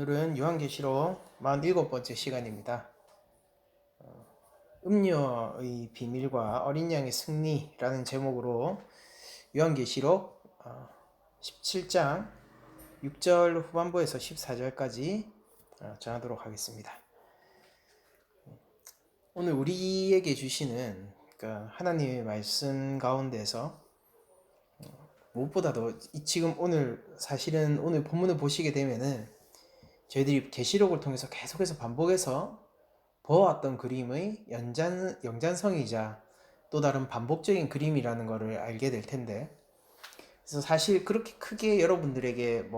오늘은 요한계시록 47번째 시간입니다. 음녀의 비밀과 어린 양의 승리라는 제목으로 요한계시록 17장 6절 후반부에서 14절까지 전하도록 하겠습니다. 오늘 우리에게 주시는 하나님의 말씀 가운데서 무엇보다도 지금 사실은 오늘 본문을 보시게 되면은 저희들이 계시록을 통해서 계속해서 반복해서 보아왔던 그림의 연장성이자 또 다른 반복적인 그림이라는 것을 알게 될 텐데, 그래서 사실 그렇게 크게 여러분들에게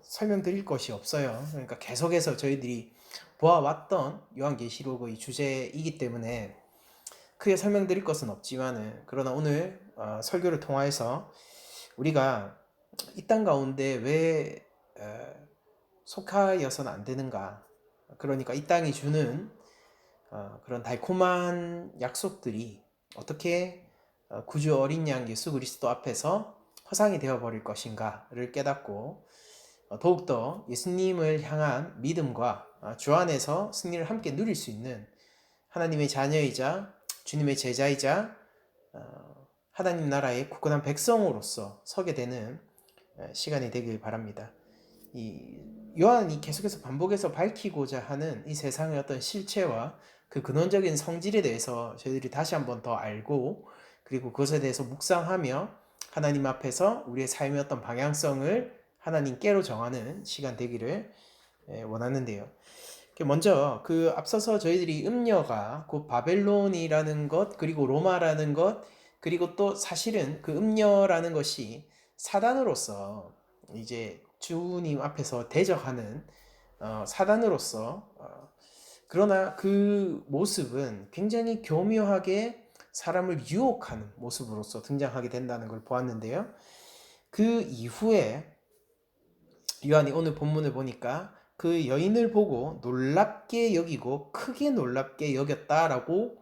설명드릴 것이 없어요. 그러니까 계속해서 저희들이 보아왔던 요한계시록의 주제이기 때문에 크게 설명드릴 것은 없지만은, 그러나 오늘 설교를 통하여서 우리가 이 땅 가운데 왜 속하여서는 안 되는가, 그러니까 이 땅이 주는 그런 달콤한 약속들이 어떻게 구주 어린 양 예수 그리스도 앞에서 허상이 되어버릴 것인가를 깨닫고 더욱더 예수님을 향한 믿음과 주 안에서 승리를 함께 누릴 수 있는 하나님의 자녀이자 주님의 제자이자 하나님 나라의 굳건한 백성으로서 서게 되는 시간이 되길 바랍니다. 이 요한이 계속해서 반복해서 밝히고자 하는 이 세상의 어떤 실체와 그 근원적인 성질에 대해서 저희들이 다시 한번 더 알고, 그리고 그것에 대해서 묵상하며 하나님 앞에서 우리의 삶의 어떤 방향성을 하나님께로 정하는 시간 되기를 원하는데요. 먼저 앞서서 저희들이 음녀가 곧 바벨론이라는 것, 그리고 로마라는 것, 그리고 또 사실은 그 음녀라는 것이 사단으로서 이제 주님 앞에서 대적하는 사단으로서, 그러나 그 모습은 굉장히 교묘하게 사람을 유혹하는 모습으로서 등장하게 된다는 걸 보았는데요. 그 이후에 요한이 오늘 본문을 보니까 그 여인을 보고 놀랍게 여기고 크게 놀랍게 여겼다라고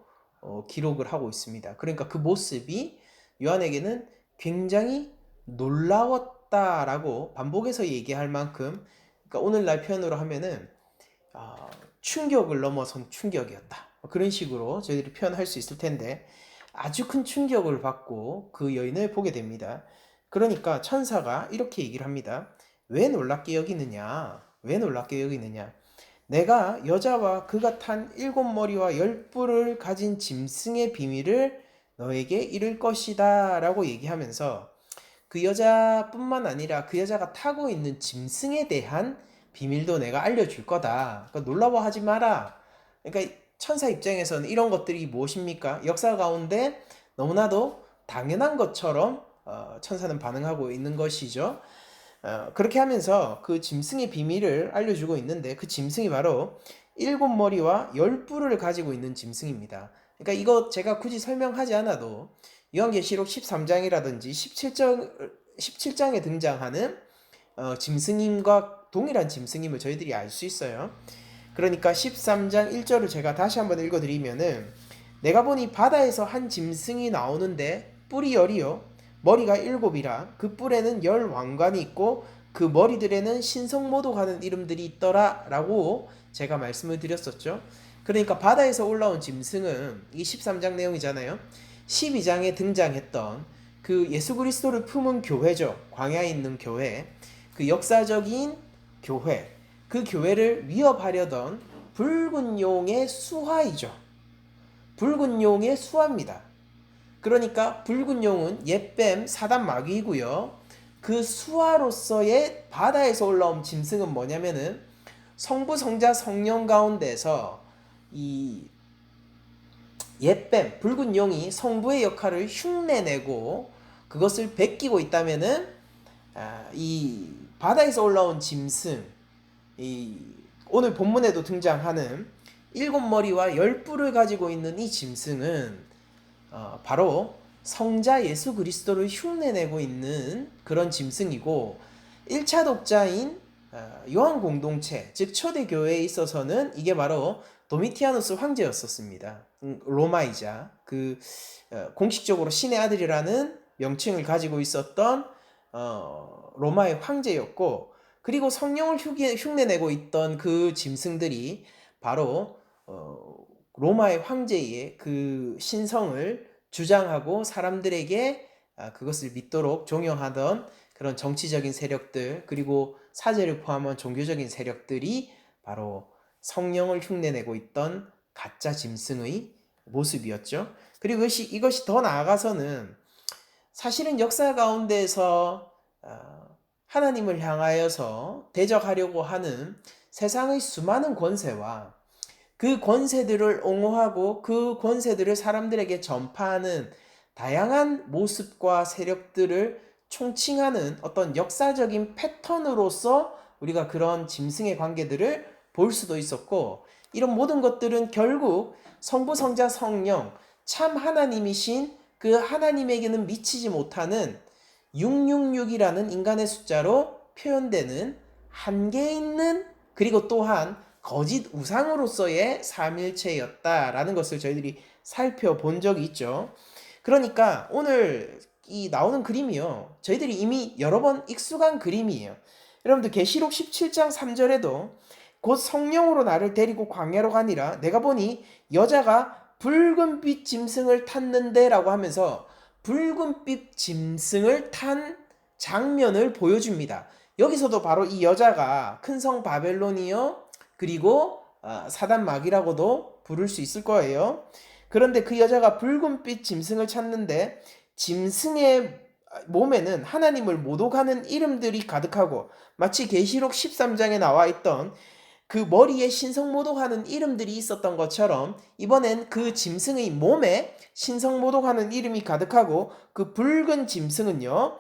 기록을 하고 있습니다. 그러니까 그 모습이 요한에게는 굉장히 놀라웠다라고 반복해서 얘기할 만큼, 그러니까 오늘날 표현으로 하면은 충격을 넘어선 충격이었다, 그런 식으로 저희들이 표현할 수 있을 텐데, 아주 큰 충격을 받고 그 여인을 보게 됩니다. 그러니까 천사가 이렇게 얘기를 합니다. 왜 놀랍게 여기느냐? 왜 놀랍게 여기느냐? 내가 여자와 그가 탄 7머리와 10뿔을 가진 짐승의 비밀을 너에게 이를 것이다 라고 얘기하면서, 그 여자뿐만 아니라 그 여자가 타고 있는 짐승에 대한 비밀도 내가 알려줄 거다. 그러니까 놀라워하지 마라. 그러니까 천사 입장에서는 이런 것들이 무엇입니까? 역사 가운데 너무나도 당연한 것처럼 천사는 반응하고 있는 것이죠. 그렇게 하면서 그 짐승의 비밀을 알려주고 있는데, 그 짐승이 바로 7머리와 10뿔을 가지고 있는 짐승입니다. 그러니까 이거 제가 굳이 설명하지 않아도 요한계시록 13장이라든지 17장에 등장하는 짐승임과 동일한 짐승임을 저희들이 알 수 있어요. 그러니까 13장 1절을 제가 다시 한번 읽어드리면은, 내가 보니 바다에서 한 짐승이 나오는데 뿔이 10이요 머리가 7이라 그 뿔에는 10왕관이 있고 그 머리들에는 신성모독하는 이름들이 있더라 라고 제가 말씀을 드렸었죠. 그러니까 바다에서 올라온 짐승은 이 13장 내용이잖아요. 12장에 등장했던 그 예수 그리스도를 품은 교회죠. 광야에 있는 교회, 그 역사적인 교회, 그 교회를 위협하려던 붉은 용의 수하이죠. 붉은 용의 수하입니다. 그러니까 붉은 용은 옛뱀 사단 마귀이고요. 그 수하로서의 바다에서 올라온 짐승은 뭐냐면은 성부 성자 성령 가운데서 이 옛뱀 붉은 용이 성부의 역할을 흉내내고 그것을 베끼고 있다면은 이 바다에서 올라온 짐승, 이 오늘 본문에도 등장하는 7머리와 10뿔을 가지고 있는 이 짐승은 바로 성자 예수 그리스도를 흉내내고 있는 그런 짐승이고, 1차 독자인 요한 공동체, 즉 초대교회에 있어서는 이게 바로 도미티아누스 황제였었습니다. 로마이자 공식적으로 신의 아들이라는 명칭을 가지고 있었던 로마의 황제였고, 그리고 성령을 흉내내고 있던 그 짐승들이 바로 로마의 황제의 그 신성을 주장하고 사람들에게 그것을 믿도록 종용하던 그런 정치적인 세력들, 그리고 사제를 포함한 종교적인 세력들이 바로 성령을 흉내내고 있던 가짜 짐승의 모습이었죠. 그리고 이것이 더 나아가서는 사실은 역사 가운데서 하나님을 향하여서 대적하려고 하는 세상의 수많은 권세와 그 권세들을 옹호하고 그 권세들을 사람들에게 전파하는 다양한 모습과 세력들을 총칭하는 어떤 역사적인 패턴으로서 우리가 그런 짐승의 관계들을 볼 수도 있었고, 이런 모든 것들은 결국 성부, 성자, 성령, 참 하나님이신 그 하나님에게는 미치지 못하는 666이라는 인간의 숫자로 표현되는 한계 있는, 그리고 또한 거짓 우상으로서의 삼일체였다라는 것을 저희들이 살펴본 적이 있죠. 그러니까 오늘 이 나오는 그림이요, 저희들이 이미 여러 번 익숙한 그림이에요. 여러분들 계시록 17장 3절에도 곧 성령으로 나를 데리고 광야로 가니라 내가 보니 여자가 붉은빛 짐승을 탔는데 라고 하면서 붉은빛 짐승을 탄 장면을 보여줍니다. 여기서도 바로 이 여자가 큰 성 바벨론이요, 그리고 사단 마귀라고도 부를 수 있을 거예요. 그런데 그 여자가 붉은빛 짐승을 찾는데 짐승의 몸에는 하나님을 모독하는 이름들이 가득하고, 마치 계시록 13장에 나와 있던 그 머리에 신성모독하는 이름들이 있었던 것처럼 이번엔 그 짐승의 몸에 신성모독하는 이름이 가득하고, 그 붉은 짐승은요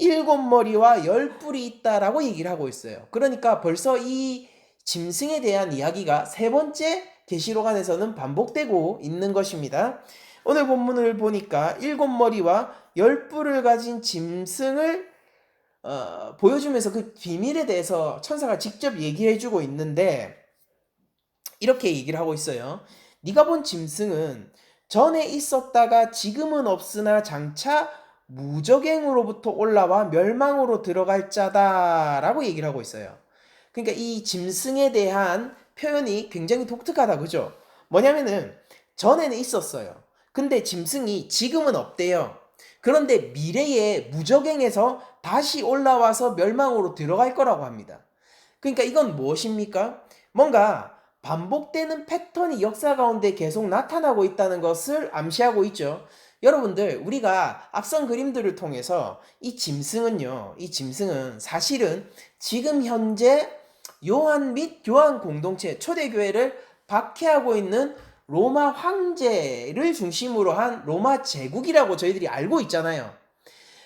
7머리와 10뿔이 있다라고 얘기를 하고 있어요. 그러니까 벌써 이 짐승에 대한 이야기가 세 번째 계시록 안에서는 반복되고 있는 것입니다. 오늘 본문을 보니까 7머리와 10뿔을 가진 짐승을 보여주면서 그 비밀에 대해서 천사가 직접 얘기해주고 있는데, 이렇게 얘기를 하고 있어요. 네가 본 짐승은 전에 있었다가 지금은 없으나 장차 무적행으로부터 올라와 멸망으로 들어갈 자다라고 얘기를 하고 있어요. 그러니까 이 짐승에 대한 표현이 굉장히 독특하다, 그죠? 뭐냐면은 전에는 있었어요. 근데 짐승이 지금은 없대요. 그런데 미래에 무적행에서 다시 올라와서 멸망으로 들어갈 거라고 합니다. 그러니까 이건 무엇입니까? 뭔가 반복되는 패턴이 역사 가운데 계속 나타나고 있다는 것을 암시하고 있죠. 여러분들, 우리가 앞선 그림들을 통해서 이 짐승은 사실은 지금 현재 요한 및 요한 공동체, 초대교회를 박해하고 있는 로마 황제를 중심으로 한 로마 제국이라고 저희들이 알고 있잖아요.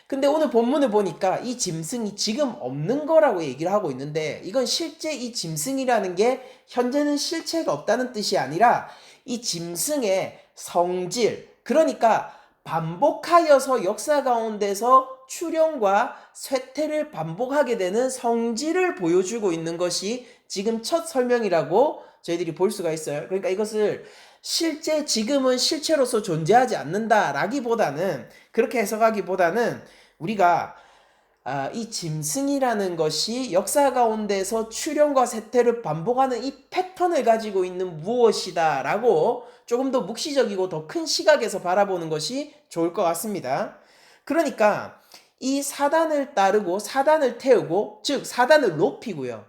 근데 오늘 본문을 보니까 이 짐승이 지금 없는 거라고 얘기를 하고 있는데, 이건 실제 이 짐승이라는 게 현재는 실체가 없다는 뜻이 아니라 이 짐승의 성질, 그러니까 반복하여서 역사 가운데서 출현과 쇠퇴를 반복하게 되는 성질을 보여주고 있는 것이 지금 첫 설명이라고 저희들이 볼 수가 있어요. 그러니까 이것을 실제 지금은 실체로서 존재하지 않는다라기보다는, 그렇게 해석하기보다는 우리가 이 짐승이라는 것이 역사 가운데서 출현과 쇠퇴를 반복하는 이 패턴을 가지고 있는 무엇이다 라고 조금 더 묵시적이고 더 큰 시각에서 바라보는 것이 좋을 것 같습니다. 그러니까 이 사단을 따르고 사단을 태우고, 즉 사단을 높이고요,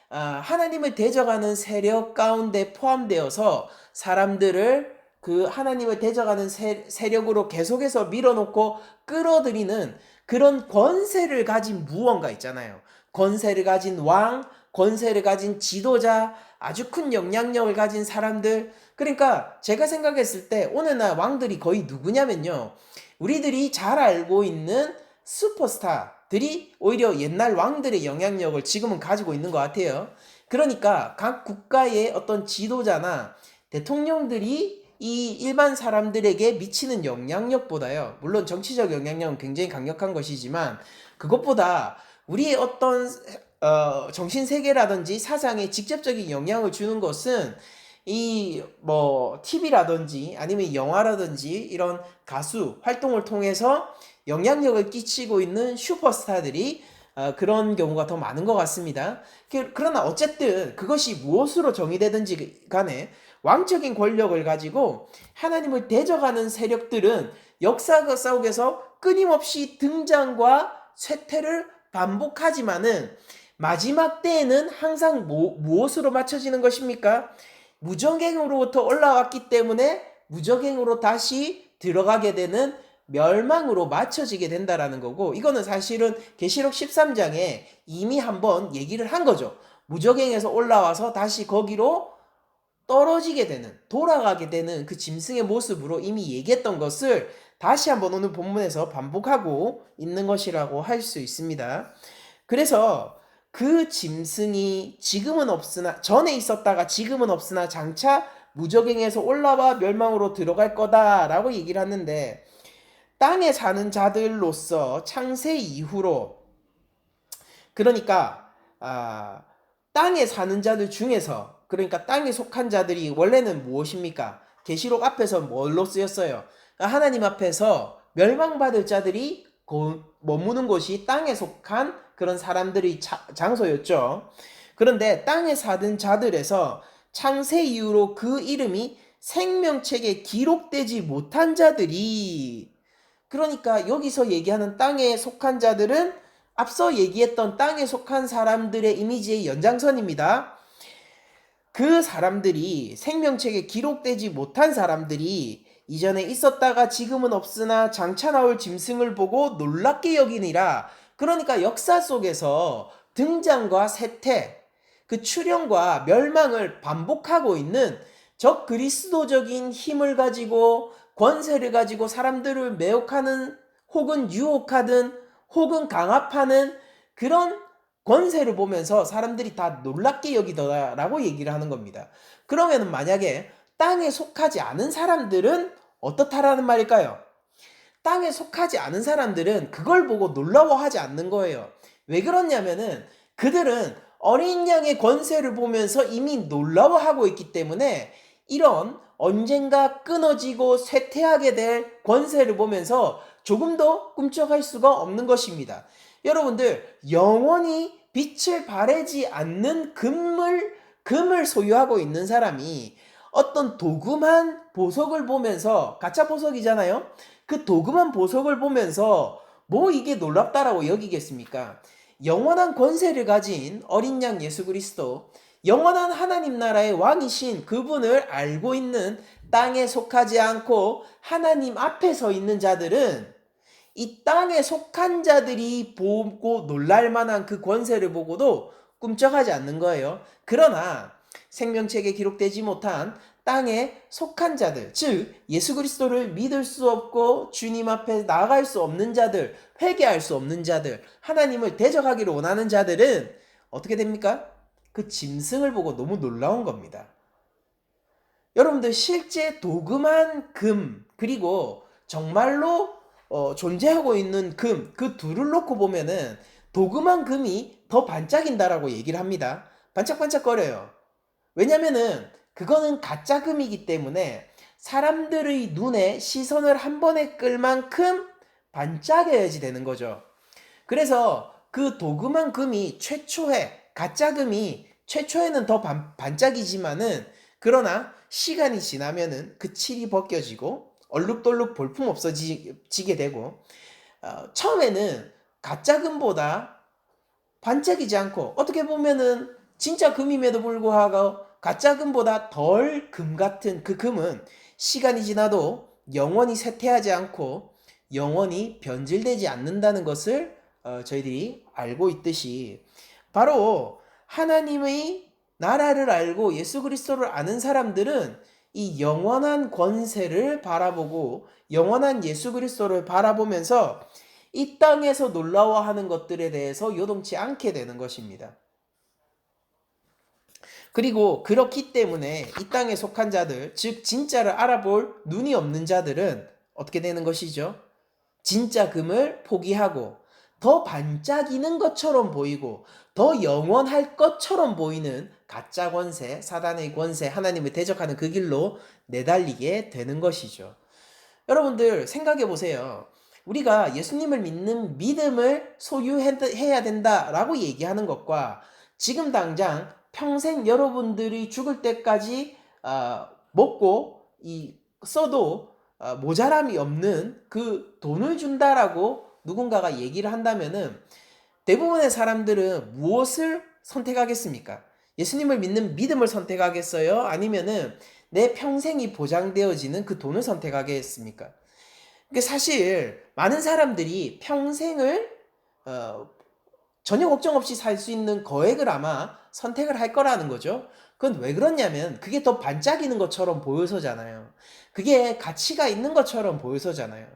하나님을 대적하는 세력 가운데 포함되어서 사람들을 그 하나님을 대적하는 세력으로 계속해서 밀어놓고 끌어들이는 그런 권세를 가진 무언가 있잖아요. 권세를 가진 왕, 권세를 가진 지도자, 아주 큰 영향력을 가진 사람들. 그러니까 제가 생각했을 때 오늘날 왕들이 거의 누구냐면요, 우리들이 잘 알고 있는 슈퍼스타들이 오히려 옛날 왕들의 영향력을 지금은 가지고 있는 것 같아요. 그러니까 각 국가의 어떤 지도자나 대통령들이 이 일반 사람들에게 미치는 영향력보다요, 물론 정치적 영향력은 굉장히 강력한 것이지만 그것보다 우리의 어떤 정신세계라든지 사상에 직접적인 영향을 주는 것은 이 TV라든지 아니면 영화라든지 이런 가수 활동을 통해서 영향력을 끼치고 있는 슈퍼스타들이 그런 경우가 더 많은 것 같습니다. 그러나 어쨌든 그것이 무엇으로 정의되든지 간에 왕적인 권력을 가지고 하나님을 대적하는 세력들은 역사 속에서 끊임없이 등장과 쇠퇴를 반복하지만은 마지막 때에는 항상 무엇으로 맞춰지는 것입니까? 무적행으로부터 올라왔기 때문에 무적행으로 다시 들어가게 되는 멸망으로 맞춰지게 된다라는 거고, 이거는 사실은 계시록 13장에 이미 한번 얘기를 한 거죠. 무적행에서 올라와서 다시 거기로 떨어지게 되는, 돌아가게 되는 그 짐승의 모습으로 이미 얘기했던 것을 다시 한번 오늘 본문에서 반복하고 있는 것이라고 할 수 있습니다. 그래서 그 짐승이 지금은 없으나, 전에 있었다가 지금은 없으나 장차 무적행에서 올라와 멸망으로 들어갈 거다라고 얘기를 하는데, 땅에 사는 자들로서 창세 이후로, 그러니까 땅에 사는 자들 중에서, 그러니까 땅에 속한 자들이 원래는 무엇입니까? 계시록 앞에서 뭘로 쓰였어요? 그러니까 하나님 앞에서 멸망받을 자들이 머무는 곳이 땅에 속한 그런 사람들의 장소였죠. 그런데 땅에 사는 자들에서 창세 이후로 그 이름이 생명책에 기록되지 못한 자들이, 그러니까 여기서 얘기하는 땅에 속한 자들은 앞서 얘기했던 땅에 속한 사람들의 이미지의 연장선입니다. 그 사람들이, 생명책에 기록되지 못한 사람들이 이전에 있었다가 지금은 없으나 장차 나올 짐승을 보고 놀랍게 여기니라. 그러니까 역사 속에서 등장과 쇠퇴, 그 출현과 멸망을 반복하고 있는 적 그리스도적인 힘을 가지고 권세를 가지고 사람들을 매혹하는, 혹은 유혹하든 혹은 강압하는 그런 권세를 보면서 사람들이 다 놀랍게 여기더라라고 얘기를 하는 겁니다. 그러면 만약에 땅에 속하지 않은 사람들은 어떻다라는 말일까요? 땅에 속하지 않은 사람들은 그걸 보고 놀라워하지 않는 거예요. 왜 그러냐면은 그들은 어린 양의 권세를 보면서 이미 놀라워하고 있기 때문에 이런 언젠가 끊어지고 쇠퇴하게 될 권세를 보면서 조금 더 꿈쩍할 수가 없는 것입니다. 여러분들, 영원히 빛을 발하지 않는 금을 소유하고 있는 사람이 어떤 도금한 보석을 보면서, 가짜 보석이잖아요. 그 도금한 보석을 보면서 뭐 이게 놀랍다라고 여기겠습니까? 영원한 권세를 가진 어린 양 예수 그리스도, 영원한 하나님 나라의 왕이신 그분을 알고 있는 땅에 속하지 않고 하나님 앞에 서 있는 자들은 이 땅에 속한 자들이 보고 놀랄 만한 그 권세를 보고도 꿈쩍하지 않는 거예요. 그러나 생명책에 기록되지 못한 땅에 속한 자들, 즉 예수 그리스도를 믿을 수 없고 주님 앞에 나아갈 수 없는 자들, 회개할 수 없는 자들, 하나님을 대적하기를 원하는 자들은 어떻게 됩니까? 그 짐승을 보고 너무 놀라운 겁니다. 여러분들, 실제 도금한 금, 그리고 정말로 존재하고 있는 금, 그 둘을 놓고 보면은 도금한 금이 더 반짝인다라고 얘기를 합니다. 반짝반짝거려요. 왜냐면은 그거는 가짜 금이기 때문에 사람들의 눈에 시선을 한 번에 끌 만큼 반짝여야지 되는 거죠. 그래서 그 도금한 금이 가짜 금이 최초에는 더 반짝이지만은, 그러나 시간이 지나면은 그 칠이 벗겨지고 얼룩덜룩 볼품 없어지게 되고, 처음에는 가짜 금보다 반짝이지 않고, 어떻게 보면은 진짜 금임에도 불구하고 가짜 금보다 덜 금 같은 그 금은 시간이 지나도 영원히 쇠퇴하지 않고 영원히 변질되지 않는다는 것을 저희들이 알고 있듯이, 바로 하나님의 나라를 알고 예수 그리스도를 아는 사람들은 이 영원한 권세를 바라보고 영원한 예수 그리스도를 바라보면서 이 땅에서 놀라워하는 것들에 대해서 요동치 않게 되는 것입니다. 그리고 그렇기 때문에 이 땅에 속한 자들, 즉 진짜를 알아볼 눈이 없는 자들은 어떻게 되는 것이죠? 진짜 금을 포기하고 더 반짝이는 것처럼 보이고 더 영원할 것처럼 보이는 가짜 권세, 사단의 권세, 하나님을 대적하는 그 길로 내달리게 되는 것이죠. 여러분들 생각해 보세요. 우리가 예수님을 믿는 믿음을 소유해야 된다라고 얘기하는 것과 지금 당장 평생 여러분들이 죽을 때까지 먹고 써도 모자람이 없는 그 돈을 준다라고 누군가가 얘기를 한다면은 대부분의 사람들은 무엇을 선택하겠습니까? 예수님을 믿는 믿음을 선택하겠어요? 아니면은 내 평생이 보장되어지는 그 돈을 선택하겠습니까? 사실 많은 사람들이 평생을 전혀 걱정 없이 살 수 있는 거액을 아마 선택을 할 거라는 거죠. 그건 왜 그러냐면 그게 더 반짝이는 것처럼 보여서잖아요. 그게 가치가 있는 것처럼 보여서잖아요.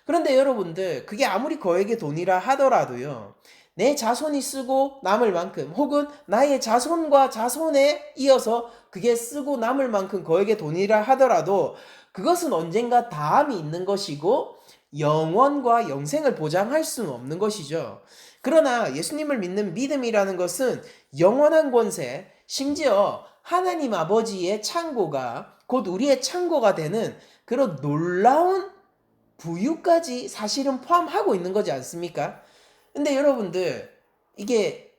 그런데 여러분들 그게 아무리 거액의 돈이라 하더라도요. 내 자손이 쓰고 남을 만큼 혹은 나의 자손과 자손에 이어서 그게 쓰고 남을 만큼 거액의 돈이라 하더라도 그것은 언젠가 다함이 있는 것이고 영원과 영생을 보장할 수는 없는 것이죠. 그러나 예수님을 믿는 믿음이라는 것은 영원한 권세, 심지어 하나님 아버지의 창고가 곧 우리의 창고가 되는 그런 놀라운 부유까지 사실은 포함하고 있는 거지 않습니까? 근데 여러분들 이게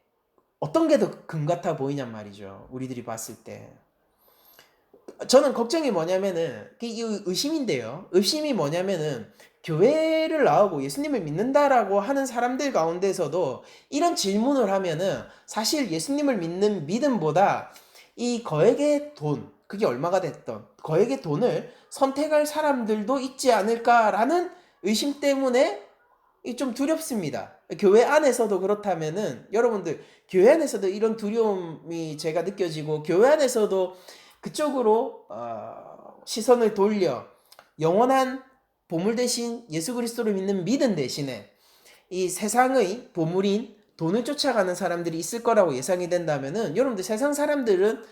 어떤 게 더 금 같아 보이냔 말이죠. 우리들이 봤을 때. 저는 걱정이 뭐냐면은 이 의심인데요. 의심이 뭐냐면은 교회를 나오고 예수님을 믿는다라고 하는 사람들 가운데서도 이런 질문을 하면은 사실 예수님을 믿는 믿음보다 이 거액의 돈, 그게 얼마가 됐던 거액의 돈을 선택할 사람들도 있지 않을까라는 의심 때문에 좀 두렵습니다. 교회 안에서도 그렇다면은 여러분들 교회 안에서도 이런 두려움이 제가 느껴지고 교회 안에서도 그쪽으로 시선을 돌려 영원한 보물 대신 예수 그리스도를 믿는 믿음 대신에 이 세상의 보물인 돈을 쫓아가는 사람들이 있을 거라고 예상이 된다면은 여러분들 세상 사람들은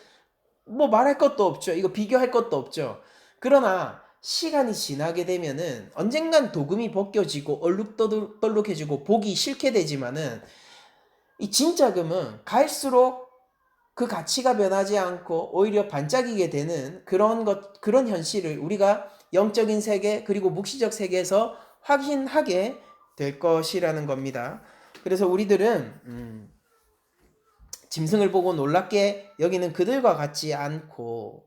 뭐 말할 것도 없죠. 이거 비교할 것도 없죠. 그러나 시간이 지나게 되면은 언젠간 도금이 벗겨지고 얼룩덜룩해지고 보기 싫게 되지만은 이 진짜 금은 갈수록 그 가치가 변하지 않고 오히려 반짝이게 되는 그런 현실을 우리가 영적인 세계 그리고 묵시적 세계에서 확인하게 될 것이라는 겁니다. 그래서 우리들은 짐승을 보고 놀랍게 여기는 그들과 같지 않고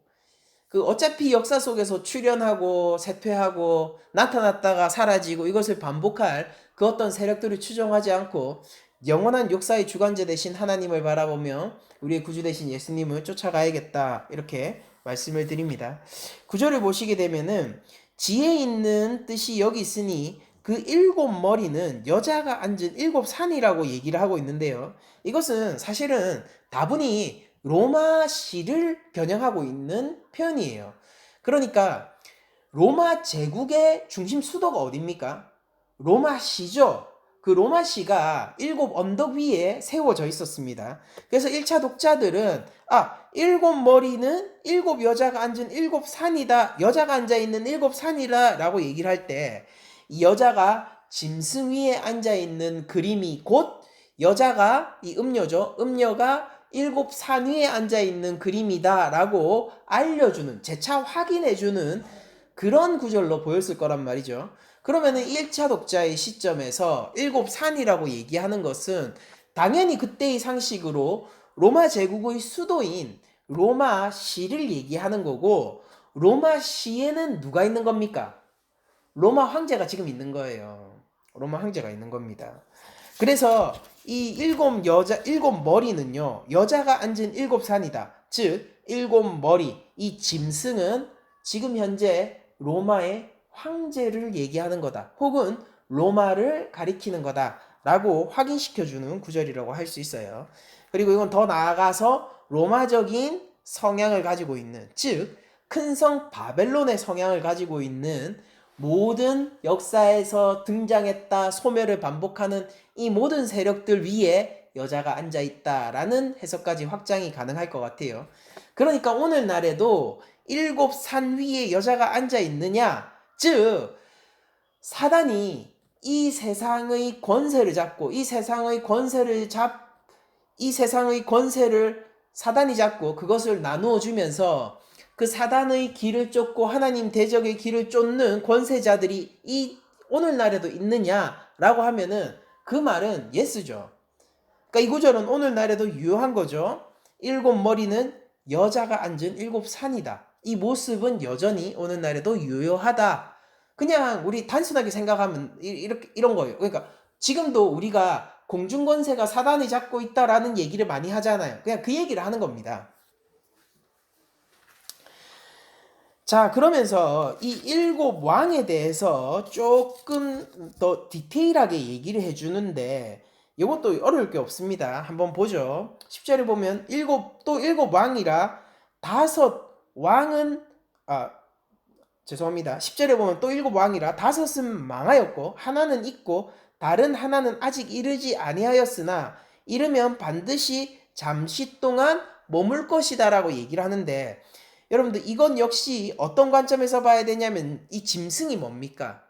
어차피 역사 속에서 출현하고 쇠퇴하고 나타났다가 사라지고 이것을 반복할 그 어떤 세력들을 추종하지 않고 영원한 역사의 주관자 되신 하나님을 바라보며 우리의 구주 되신 예수님을 쫓아가야겠다 이렇게 말씀을 드립니다. 구절을 보시게 되면은 지혜 있는 뜻이 여기 있으니 그 일곱 머리는 여자가 앉은 일곱 산이라고 얘기를 하고 있는데요. 이것은 사실은 다분히 로마시를 겨냥하고 있는 표현이에요. 그러니까 로마 제국의 중심 수도가 어딥니까? 로마시죠. 그 로마시가 일곱 언덕 위에 세워져 있었습니다. 그래서 1차 독자들은 일곱 머리는 일곱 여자가 앉은 일곱 산이다. 여자가 앉아있는 일곱 산이다 라고 얘기를 할 때 이 여자가 짐승 위에 앉아있는 그림이 곧 여자가 이 음녀죠. 음녀가 일곱 산 위에 앉아있는 그림이다 라고 알려주는 재차 확인해주는 그런 구절로 보였을 거란 말이죠. 그러면은 1차 독자의 시점에서 일곱 산이라고 얘기하는 것은 당연히 그때의 상식으로 로마 제국의 수도인 로마시를 얘기하는 거고 로마시에는 누가 있는 겁니까? 로마 황제가 지금 있는 거예요. 로마 황제가 있는 겁니다. 그래서 이 일곱 머리는요, 여자가 앉은 일곱 산이다. 즉, 일곱 머리, 이 짐승은 지금 현재 로마의 황제를 얘기하는 거다. 혹은 로마를 가리키는 거다. 라고 확인시켜주는 구절이라고 할 수 있어요. 그리고 이건 더 나아가서 로마적인 성향을 가지고 있는, 즉, 큰 성 바벨론의 성향을 가지고 있는 모든 역사에서 등장했다 소멸을 반복하는 이 모든 세력들 위에 여자가 앉아있다라는 해석까지 확장이 가능할 것 같아요. 그러니까 오늘날에도 일곱 산 위에 여자가 앉아있느냐? 즉 사단이 이 세상의 권세를 잡고 이 세상의 권세를 사단이 잡고 그것을 나누어 주면서 그 사단의 길을 쫓고 하나님 대적의 길을 쫓는 권세자들이 이 오늘날에도 있느냐라고 하면은 그 말은 예스죠. 그러니까 이 구절은 오늘날에도 유효한 거죠. 일곱 머리는 여자가 앉은 일곱 산이다. 이 모습은 여전히 오늘날에도 유효하다. 그냥 우리 단순하게 생각하면 이렇게 이런 거예요. 그러니까 지금도 우리가 공중권세가 사단이 잡고 있다라는 얘기를 많이 하잖아요. 그냥 그 얘기를 하는 겁니다. 자, 그러면서 이 일곱 왕에 대해서 조금 더 디테일하게 얘기를 해주는데 이것도 어려울 게 없습니다. 한번 보죠. 10절에 보면 또 일곱 왕이라 다섯 왕은 죄송합니다. 10절에 보면 또 일곱 왕이라 다섯은 망하였고 하나는 있고 다른 하나는 아직 이르지 아니하였으나 이르면 반드시 잠시 동안 머물 것이다 라고 얘기를 하는데 여러분들 이건 역시 어떤 관점에서 봐야 되냐면 이 짐승이 뭡니까?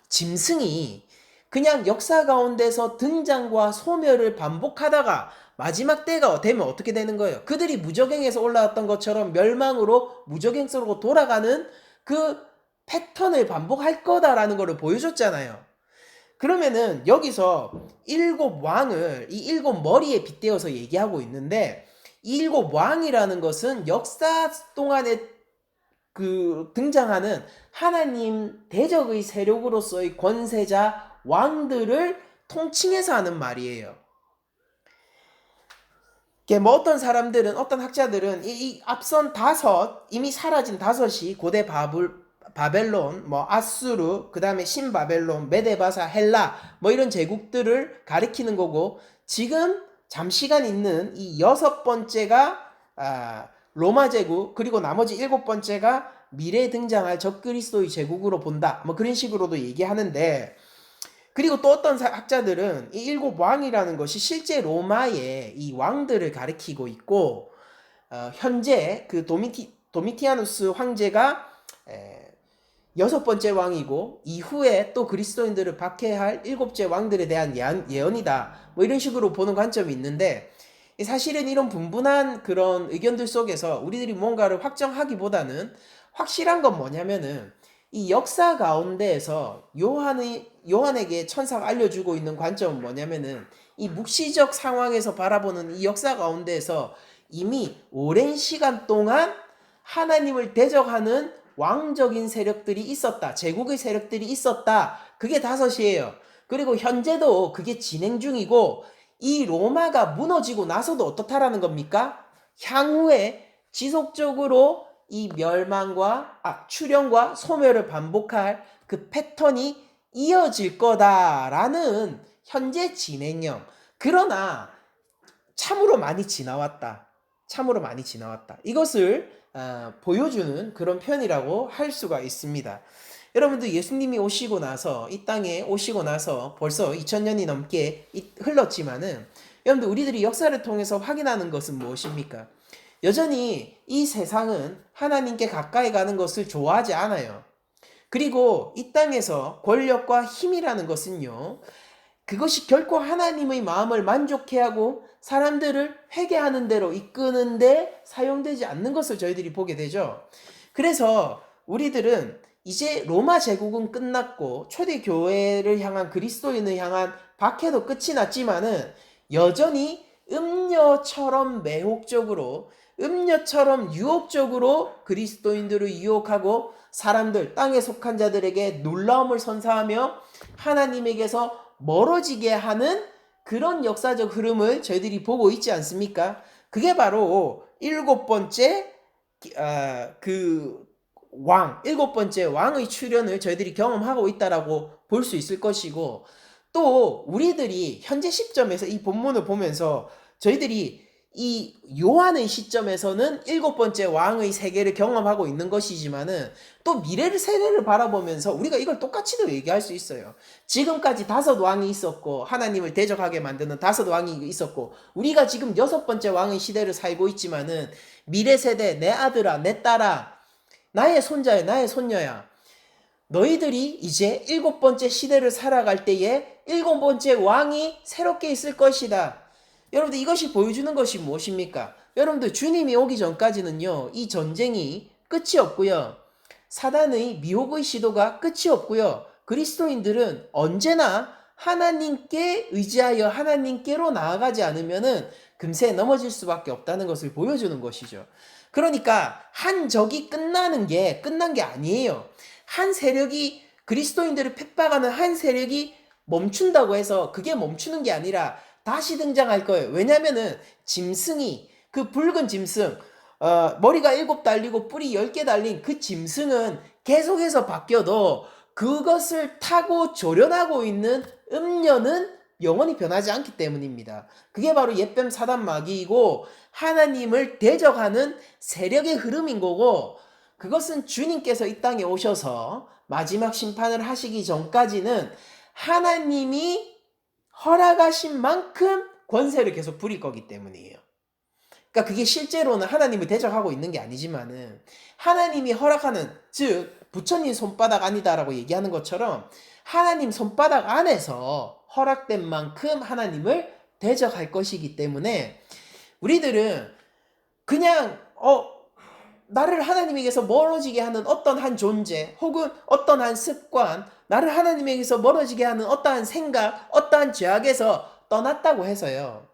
짐승이 그냥 역사 가운데서 등장과 소멸을 반복하다가 마지막 때가 되면 어떻게 되는 거예요? 그들이 무저갱에서 올라왔던 것처럼 멸망으로 무저갱으로 돌아가는 그 패턴을 반복할 거다라는 것을 보여줬잖아요. 그러면은 여기서 일곱 왕을 이 일곱 머리에 빗대어서 얘기하고 있는데 이 일곱 왕이라는 것은 역사 동안에 등장하는 하나님 대적의 세력으로서의 권세자 왕들을 통칭해서 하는 말이에요. 뭐 어떤 사람들은 어떤 학자들은 이 앞선 다섯 이미 사라진 다섯이 고대 바벨론, 아수르, 그 다음에 신바벨론, 메데바사, 헬라 이런 제국들을 가리키는 거고 지금 잠시간 있는 이 여섯 번째가 로마 제국 그리고 나머지 일곱 번째가 미래에 등장할 적그리스도의 제국으로 본다 그런 식으로도 얘기하는데 그리고 또 어떤 학자들은 이 일곱 왕이라는 것이 실제 로마의 이 왕들을 가리키고 있고 현재 그 도미티아누스 황제가 여섯 번째 왕이고 이후에 또 그리스도인들을 박해할 일곱째 왕들에 대한 예언이다 이런 식으로 보는 관점이 있는데 사실은 이런 분분한 그런 의견들 속에서 우리들이 뭔가를 확정하기보다는 확실한 건 뭐냐면은 이 역사 가운데에서 요한에게 천사가 알려주고 있는 관점은 뭐냐면은 이 묵시적 상황에서 바라보는 이 역사 가운데에서 이미 오랜 시간 동안 하나님을 대적하는 왕적인 세력들이 있었다. 제국의 세력들이 있었다. 그게 다섯이에요. 그리고 현재도 그게 진행 중이고 이 로마가 무너지고 나서도 어떻다라는 겁니까? 향후에 지속적으로 이 출현과 소멸을 반복할 그 패턴이 이어질 거다라는 현재 진행형. 그러나 참으로 많이 지나왔다. 이것을 보여주는 그런 편이라고 할 수가 있습니다. 여러분들 예수님이 오시고 나서 이 땅에 오시고 나서 벌써 2000년이 넘게 흘렀지만은 여러분들 우리들이 역사를 통해서 확인하는 것은 무엇입니까? 여전히 이 세상은 하나님께 가까이 가는 것을 좋아하지 않아요. 그리고 이 땅에서 권력과 힘이라는 것은요, 그것이 결코 하나님의 마음을 만족해 하고 사람들을 회개하는 대로 이끄는데 사용되지 않는 것을 저희들이 보게 되죠. 그래서 우리들은 이제 로마 제국은 끝났고 초대교회를 향한 그리스도인을 향한 박해도 끝이 났지만은 여전히 음녀처럼 매혹적으로 음녀처럼 유혹적으로 그리스도인들을 유혹하고 사람들 땅에 속한 자들에게 놀라움을 선사하며 하나님에게서 멀어지게 하는 그런 역사적 흐름을 저희들이 보고 있지 않습니까? 그게 바로 일곱 번째 일곱 번째 왕의 출현을 저희들이 경험하고 있다라고 볼 수 있을 것이고 또 우리들이 현재 시점에서 이 본문을 보면서 저희들이 이 요한의 시점에서는 일곱 번째 왕의 세계를 경험하고 있는 것이지만은 또 미래를 세대를 바라보면서 우리가 이걸 똑같이도 얘기할 수 있어요. 지금까지 다섯 왕이 있었고 하나님을 대적하게 만드는 다섯 왕이 있었고 우리가 지금 여섯 번째 왕의 시대를 살고 있지만은 미래 세대 내 아들아 내 딸아 나의 손자야 나의 손녀야 너희들이 이제 일곱 번째 시대를 살아갈 때에 일곱 번째 왕이 새롭게 있을 것이다. 여러분들 이것이 보여주는 것이 무엇입니까? 여러분들 주님이 오기 전까지는요. 이 전쟁이 끝이 없고요. 사단의 미혹의 시도가 끝이 없고요. 그리스도인들은 언제나 하나님께 의지하여 하나님께로 나아가지 않으면은 금세 넘어질 수밖에 없다는 것을 보여주는 것이죠. 그러니까 한 적이 끝난 게 아니에요. 한 세력이 그리스도인들을 핍박하는 한 세력이 멈춘다고 해서 그게 멈추는 게 아니라 다시 등장할 거예요. 왜냐면은 짐승이 그 붉은 짐승 머리가 7 달리고 뿔이 10개 달린 그 짐승은 계속해서 바뀌어도 그것을 타고 조련하고 있는 음녀는 영원히 변하지 않기 때문입니다. 그게 바로 옛뱀 사단 마귀이고 하나님을 대적하는 세력의 흐름인 거고, 그것은 주님께서 이 땅에 오셔서 마지막 심판을 하시기 전까지는 하나님이 허락하신 만큼 권세를 계속 부릴 거기 때문이에요. 그러니까 그게 실제로는 하나님을 대적하고 있는 게 아니지만은 하나님이 허락하는, 즉 부처님 손바닥 아니다라고 얘기하는 것처럼 하나님 손바닥 안에서 허락된 만큼 하나님을 대적할 것이기 때문에 우리들은 그냥 나를 하나님에게서 멀어지게 하는 어떤 한 존재 혹은 어떤 한 습관, 나를 하나님에게서 멀어지게 하는 어떠한 생각, 어떠한 죄악에서 떠났다고 해서요,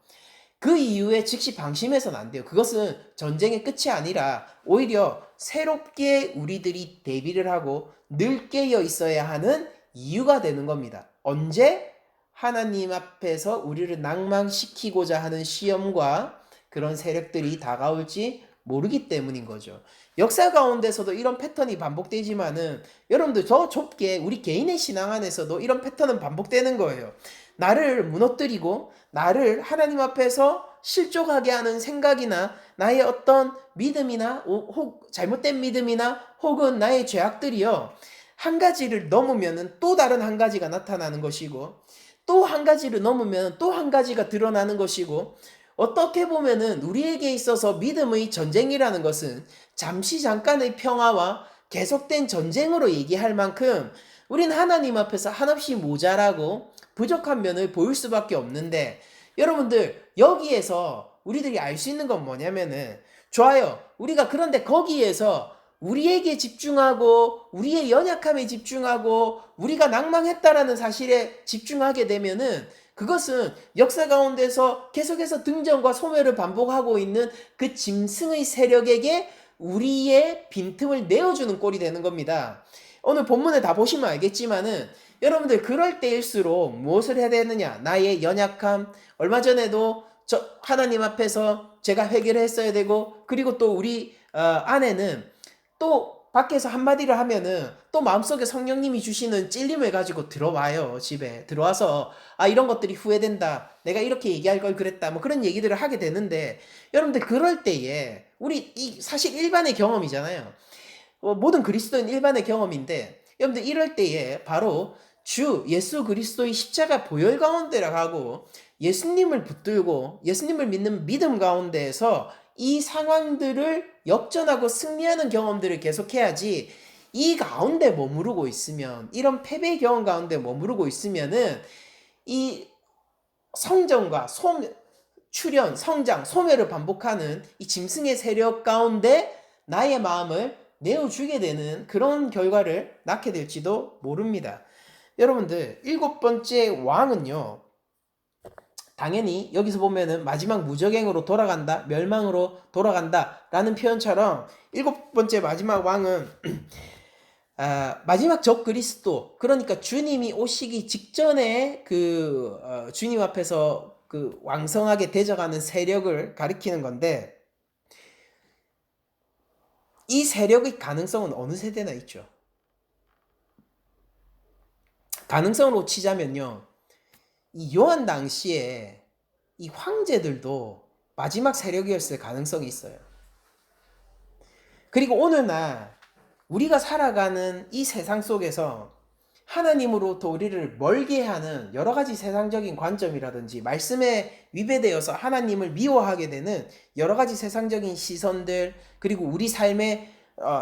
그 이후에 즉시 방심해서는 안 돼요. 그것은 전쟁의 끝이 아니라 오히려 새롭게 우리들이 대비를 하고 늘 깨어 있어야 하는 이유가 되는 겁니다. 언제? 하나님 앞에서 우리를 낭망시키고자 하는 시험과 그런 세력들이 다가올지 모르기 때문인 거죠. 역사 가운데서도 이런 패턴이 반복되지만은 여러분들 더 좁게 우리 개인의 신앙 안에서도 이런 패턴은 반복되는 거예요. 나를 무너뜨리고 나를 하나님 앞에서 실족하게 하는 생각이나 나의 어떤 믿음이나 잘못된 믿음이나 혹은 나의 죄악들이요, 한 가지를 넘으면은 또 다른 한 가지가 나타나는 것이고, 또 한 가지를 넘으면 또 한 가지가 드러나는 것이고, 어떻게 보면은 우리에게 있어서 믿음의 전쟁이라는 것은 잠시 잠깐의 평화와 계속된 전쟁으로 얘기할 만큼 우린 하나님 앞에서 한없이 모자라고 부족한 면을 보일 수밖에 없는데, 여러분들 여기에서 우리들이 알 수 있는 건 뭐냐면은, 좋아요, 우리가 그런데 거기에서 우리에게 집중하고 우리의 연약함에 집중하고 우리가 낭망했다라는 사실에 집중하게 되면은 그것은 역사 가운데서 계속해서 등전과 소멸을 반복하고 있는 그 짐승의 세력에게 우리의 빈틈을 내어주는 꼴이 되는 겁니다. 오늘 본문에 다 보시면 알겠지만은 여러분들 그럴 때일수록 무엇을 해야 되느냐? 나의 연약함, 얼마 전에도 하나님 앞에서 제가 회개를 했어야 되고, 그리고 또 우리 아내는 또 밖에서 한마디를 하면은 또 마음속에 성령님이 주시는 찔림을 가지고 들어와요. 집에 들어와서 이런 것들이 후회된다, 내가 이렇게 얘기할 걸 그랬다, 뭐 그런 얘기들을 하게 되는데, 여러분들 그럴 때에 우리 사실 일반의 경험이잖아요. 모든 그리스도인 일반의 경험인데, 여러분들 이럴 때에 바로 주 예수 그리스도의 십자가 보혈 가운데라 하고 예수님을 붙들고 예수님을 믿는 믿음 가운데에서 이 상황들을 역전하고 승리하는 경험들을 계속해야지, 이 가운데 머무르고 있으면, 이런 패배 경험 가운데 머무르고 있으면은 이 성전과 출현, 성장, 소멸을 반복하는 이 짐승의 세력 가운데 나의 마음을 내어주게 되는 그런 결과를 낳게 될지도 모릅니다. 여러분들 7번째 왕은요, 당연히 여기서 보면은 마지막 무적행으로 돌아간다, 멸망으로 돌아간다 라는 표현처럼 7번째 마지막 왕은 마지막 적 그리스도, 그러니까 주님이 오시기 직전에 주님 앞에서 그 왕성하게 대적하는 세력을 가리키는 건데, 이 세력의 가능성은 어느 세대나 있죠. 가능성으로 치자면요, 이 요한 당시에 이 황제들도 마지막 세력이었을 가능성이 있어요. 그리고 오늘날 우리가 살아가는 이 세상 속에서 하나님으로부터 우리를 멀게 하는 여러 가지 세상적인 관점이라든지 말씀에 위배되어서 하나님을 미워하게 되는 여러 가지 세상적인 시선들, 그리고 우리 삶에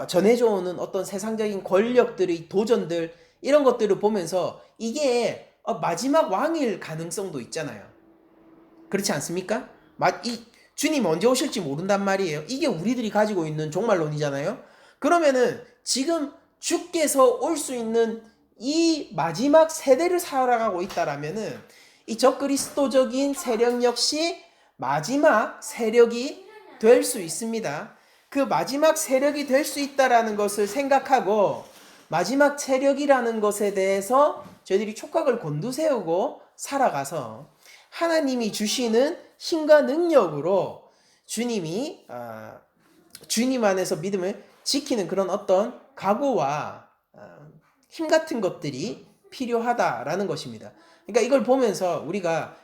전해져 오는 어떤 세상적인 권력들의 도전들, 이런 것들을 보면서 이게 마지막 왕일 가능성도 있잖아요. 그렇지 않습니까? 주님 언제 오실지 모른단 말이에요. 이게 우리들이 가지고 있는 종말론이잖아요. 그러면은 지금 주께서 올 수 있는 이 마지막 세대를 살아가고 있다라면은 이 적그리스도적인 세력 역시 마지막 세력이 될 수 있습니다. 그 마지막 세력이 될 수 있다라는 것을 생각하고 마지막 세력이라는 것에 대해서 저희들이 촉각을 곤두세우고 살아가서 하나님이 주시는 힘과 능력으로 주님이 주님 안에서 믿음을 지키는 그런 어떤 각오와 힘 같은 것들이 필요하다라는 것입니다. 그러니까 이걸 보면서 우리가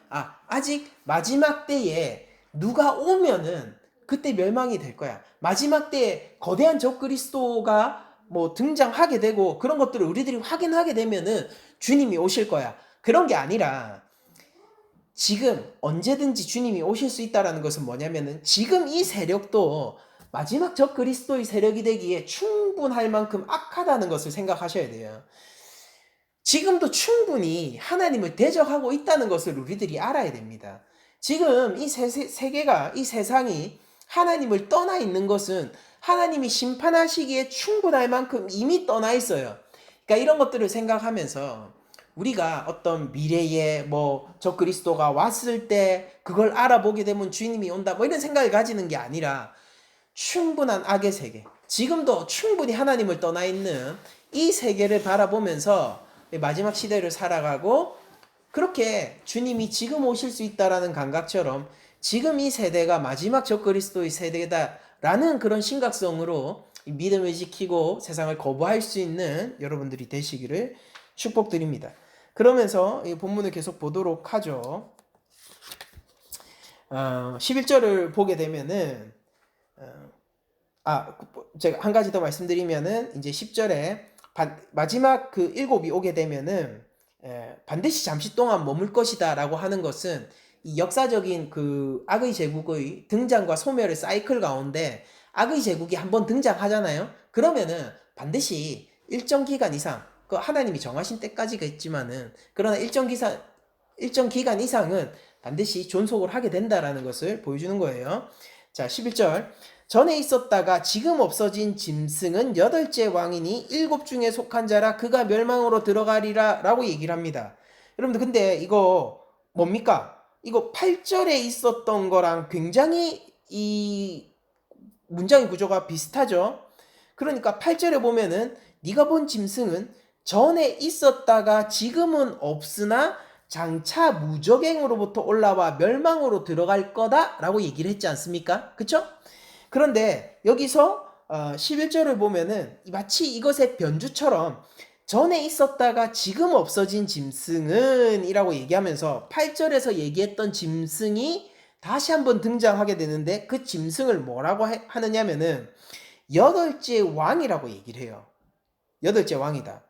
아직 마지막 때에 누가 오면은 그때 멸망이 될 거야. 마지막 때에 거대한 적그리스도가 뭐 등장하게 되고 그런 것들을 우리들이 확인하게 되면은 주님이 오실 거야. 그런 게 아니라 지금 언제든지 주님이 오실 수 있다라는 것은 뭐냐면은 지금 이 세력도 마지막 적그리스도의 세력이 되기에 충분할 만큼 악하다는 것을 생각하셔야 돼요. 지금도 충분히 하나님을 대적하고 있다는 것을 우리들이 알아야 됩니다. 지금 이 세계가, 이 세상이 하나님을 떠나 있는 것은 하나님이 심판하시기에 충분할 만큼 이미 떠나 있어요. 그러니까 이런 것들을 생각하면서 우리가 어떤 미래에 뭐 적그리스도가 왔을 때 그걸 알아보게 되면 주님이 온다 뭐 이런 생각을 가지는 게 아니라 충분한 악의 세계, 지금도 충분히 하나님을 떠나 있는 이 세계를 바라보면서 마지막 시대를 살아가고 그렇게 주님이 지금 오실 수 있다라는 감각처럼 지금 이 세대가 마지막 적그리스도의 세대다라는 그런 심각성으로 믿음을 지키고 세상을 거부할 수 있는 여러분들이 되시기를 축복드립니다. 그러면서 이 본문을 계속 보도록 하죠. 11절을 보게 되면은 제가 한 가지 더 말씀드리면은 이제 10절에 마지막 그 일곱이 오게 되면은 반드시 잠시 동안 머물 것이다 라고 하는 것은 이 역사적인 그 악의 제국의 등장과 소멸의 사이클 가운데 악의 제국이 한번 등장하잖아요. 그러면은 반드시 일정 기간 이상, 그 하나님이 정하신 때까지겠지만은 그러나 일정 기간 이상은 반드시 존속을 하게 된다라는 것을 보여주는 거예요. 자, 11절. 전에 있었다가 지금 없어진 짐승은 8째 왕이니 7 중에 속한 자라 그가 멸망으로 들어가리라 라고 얘기를 합니다. 여러분들 근데 이거 뭡니까? 이거 8절에 있었던 거랑 굉장히 이 문장의 구조가 비슷하죠. 그러니까 8절에 보면은 네가 본 짐승은 전에 있었다가 지금은 없으나 장차 무적행으로부터 올라와 멸망으로 들어갈 거다 라고 얘기를 했지 않습니까? 그쵸? 그런데 여기서 11절을 보면은 마치 이것의 변주처럼 전에 있었다가 지금 없어진 짐승은 이라고 얘기하면서 8절에서 얘기했던 짐승이 다시 한번 등장하게 되는데 그 짐승을 뭐라고 하느냐면은 8째 왕이라고 얘기를 해요. 8째 왕이다.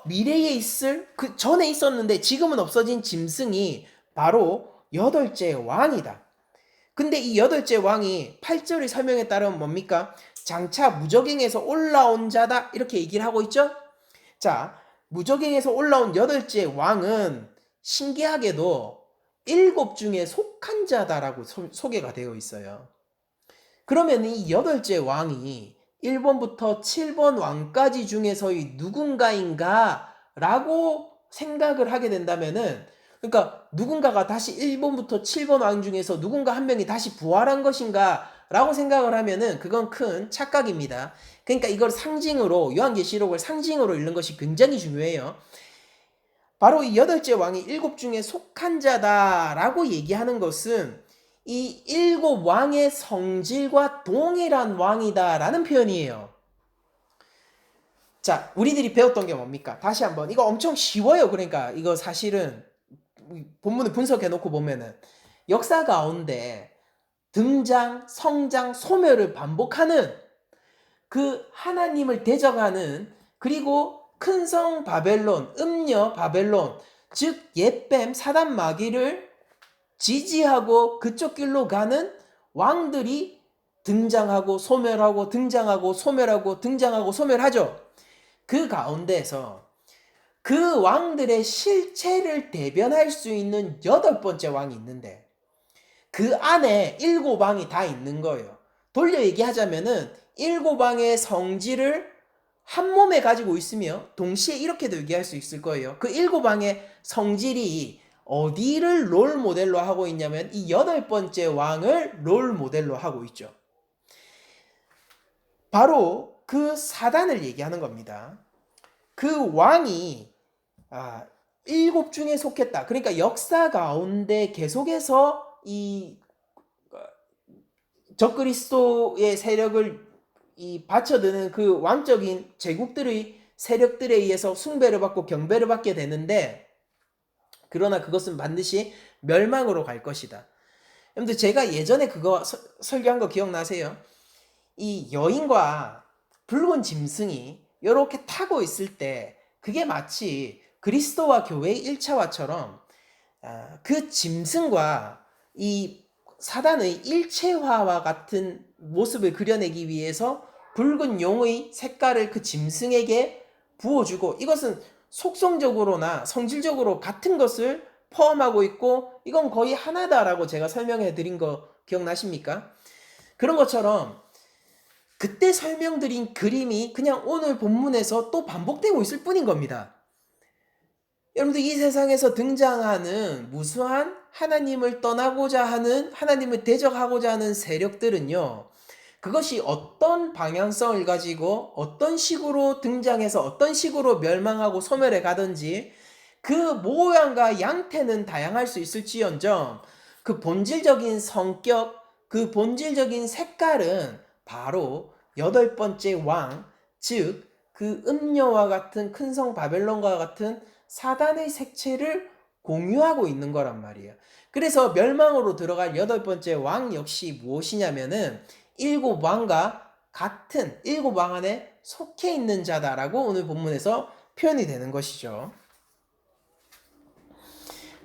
미래에 있을 그 전에 있었는데 지금은 없어진 짐승이 바로 8째 왕이다. 근데 이 8째 왕이 8절의 설명에 따르면 뭡니까? 장차 무적행에서 올라온 자다 이렇게 얘기를 하고 있죠? 자, 무적행에서 올라온 8째 왕은 신기하게도 7 중에 속한 자다라고 소개가 되어 있어요. 그러면 이 8째 왕이 1번부터 7번 왕까지 중에서의 누군가인가 라고 생각을 하게 된다면은 그러니까 누군가가 다시 1번부터 7번 왕 중에서 누군가 한 명이 다시 부활한 것인가 라고 생각을 하면은 그건 큰 착각입니다. 그러니까 이걸 상징으로 요한계시록을 상징으로 읽는 것이 굉장히 중요해요. 바로 이 8째 왕이 7 중에 속한 자다라고 얘기하는 것은 이 7 왕의 성질과 동일한 왕이다라는 표현이에요. 자, 우리들이 배웠던 게 뭡니까? 다시 한번. 이거 엄청 쉬워요. 그러니까 이거 사실은 본문을 분석해 놓고 보면은 역사 가운데 등장, 성장, 소멸을 반복하는 그 하나님을 대적하는 그리고 큰 성 바벨론, 음녀 바벨론, 즉 옛뱀 사단 마귀를 지지하고 그쪽 길로 가는 왕들이 등장하고 소멸하고 등장하고 소멸하고 등장하고 소멸하죠. 그 가운데에서 그 왕들의 실체를 대변할 수 있는 8번째 왕이 있는데 그 안에 7 왕이 다 있는 거예요. 돌려 얘기하자면은 7 왕의 성질을 한 몸에 가지고 있으며 동시에 이렇게도 얘기할 수 있을 거예요. 그 7왕의 성질이 어디를 롤 모델로 하고 있냐면 이 8번째 왕을 롤 모델로 하고 있죠. 바로 그 사단을 얘기하는 겁니다. 그 왕이 7 중에 속했다. 그러니까 역사 가운데 계속해서 이 적그리스도의 세력을 받쳐드는 그 왕적인 제국들의 세력들에 의해서 숭배를 받고 경배를 받게 되는데, 그러나 그것은 반드시 멸망으로 갈 것이다. 여러분들, 제가 예전에 그거 설교한 거 기억나세요? 이 여인과 붉은 짐승이 이렇게 타고 있을 때 그게 마치 그리스도와 교회의 1차화처럼 그 짐승과 이 사단의 일체화와 같은 모습을 그려내기 위해서 붉은 용의 색깔을 그 짐승에게 부어주고, 이것은 속성적으로나 성질적으로 같은 것을 포함하고 있고 이건 거의 하나다라고 제가 설명해 드린 거 기억나십니까? 그런 것처럼 그때 설명드린 그림이 그냥 오늘 본문에서 또 반복되고 있을 뿐인 겁니다. 여러분들, 이 세상에서 등장하는 무수한 하나님을 떠나고자 하는, 하나님을 대적하고자 하는 세력들은요, 그것이 어떤 방향성을 가지고 어떤 식으로 등장해서 어떤 식으로 멸망하고 소멸해 가든지 그 모양과 양태는 다양할 수 있을지언정 그 본질적인 성격, 그 본질적인 색깔은 바로 8번째 왕, 즉 그 음녀와 같은 큰 성 바벨론과 같은 사단의 색채를 공유하고 있는 거란 말이에요. 그래서 멸망으로 들어갈 8번째 왕 역시 무엇이냐면은 7왕과 같은 7왕 안에 속해 있는 자다라고 오늘 본문에서 표현이 되는 것이죠.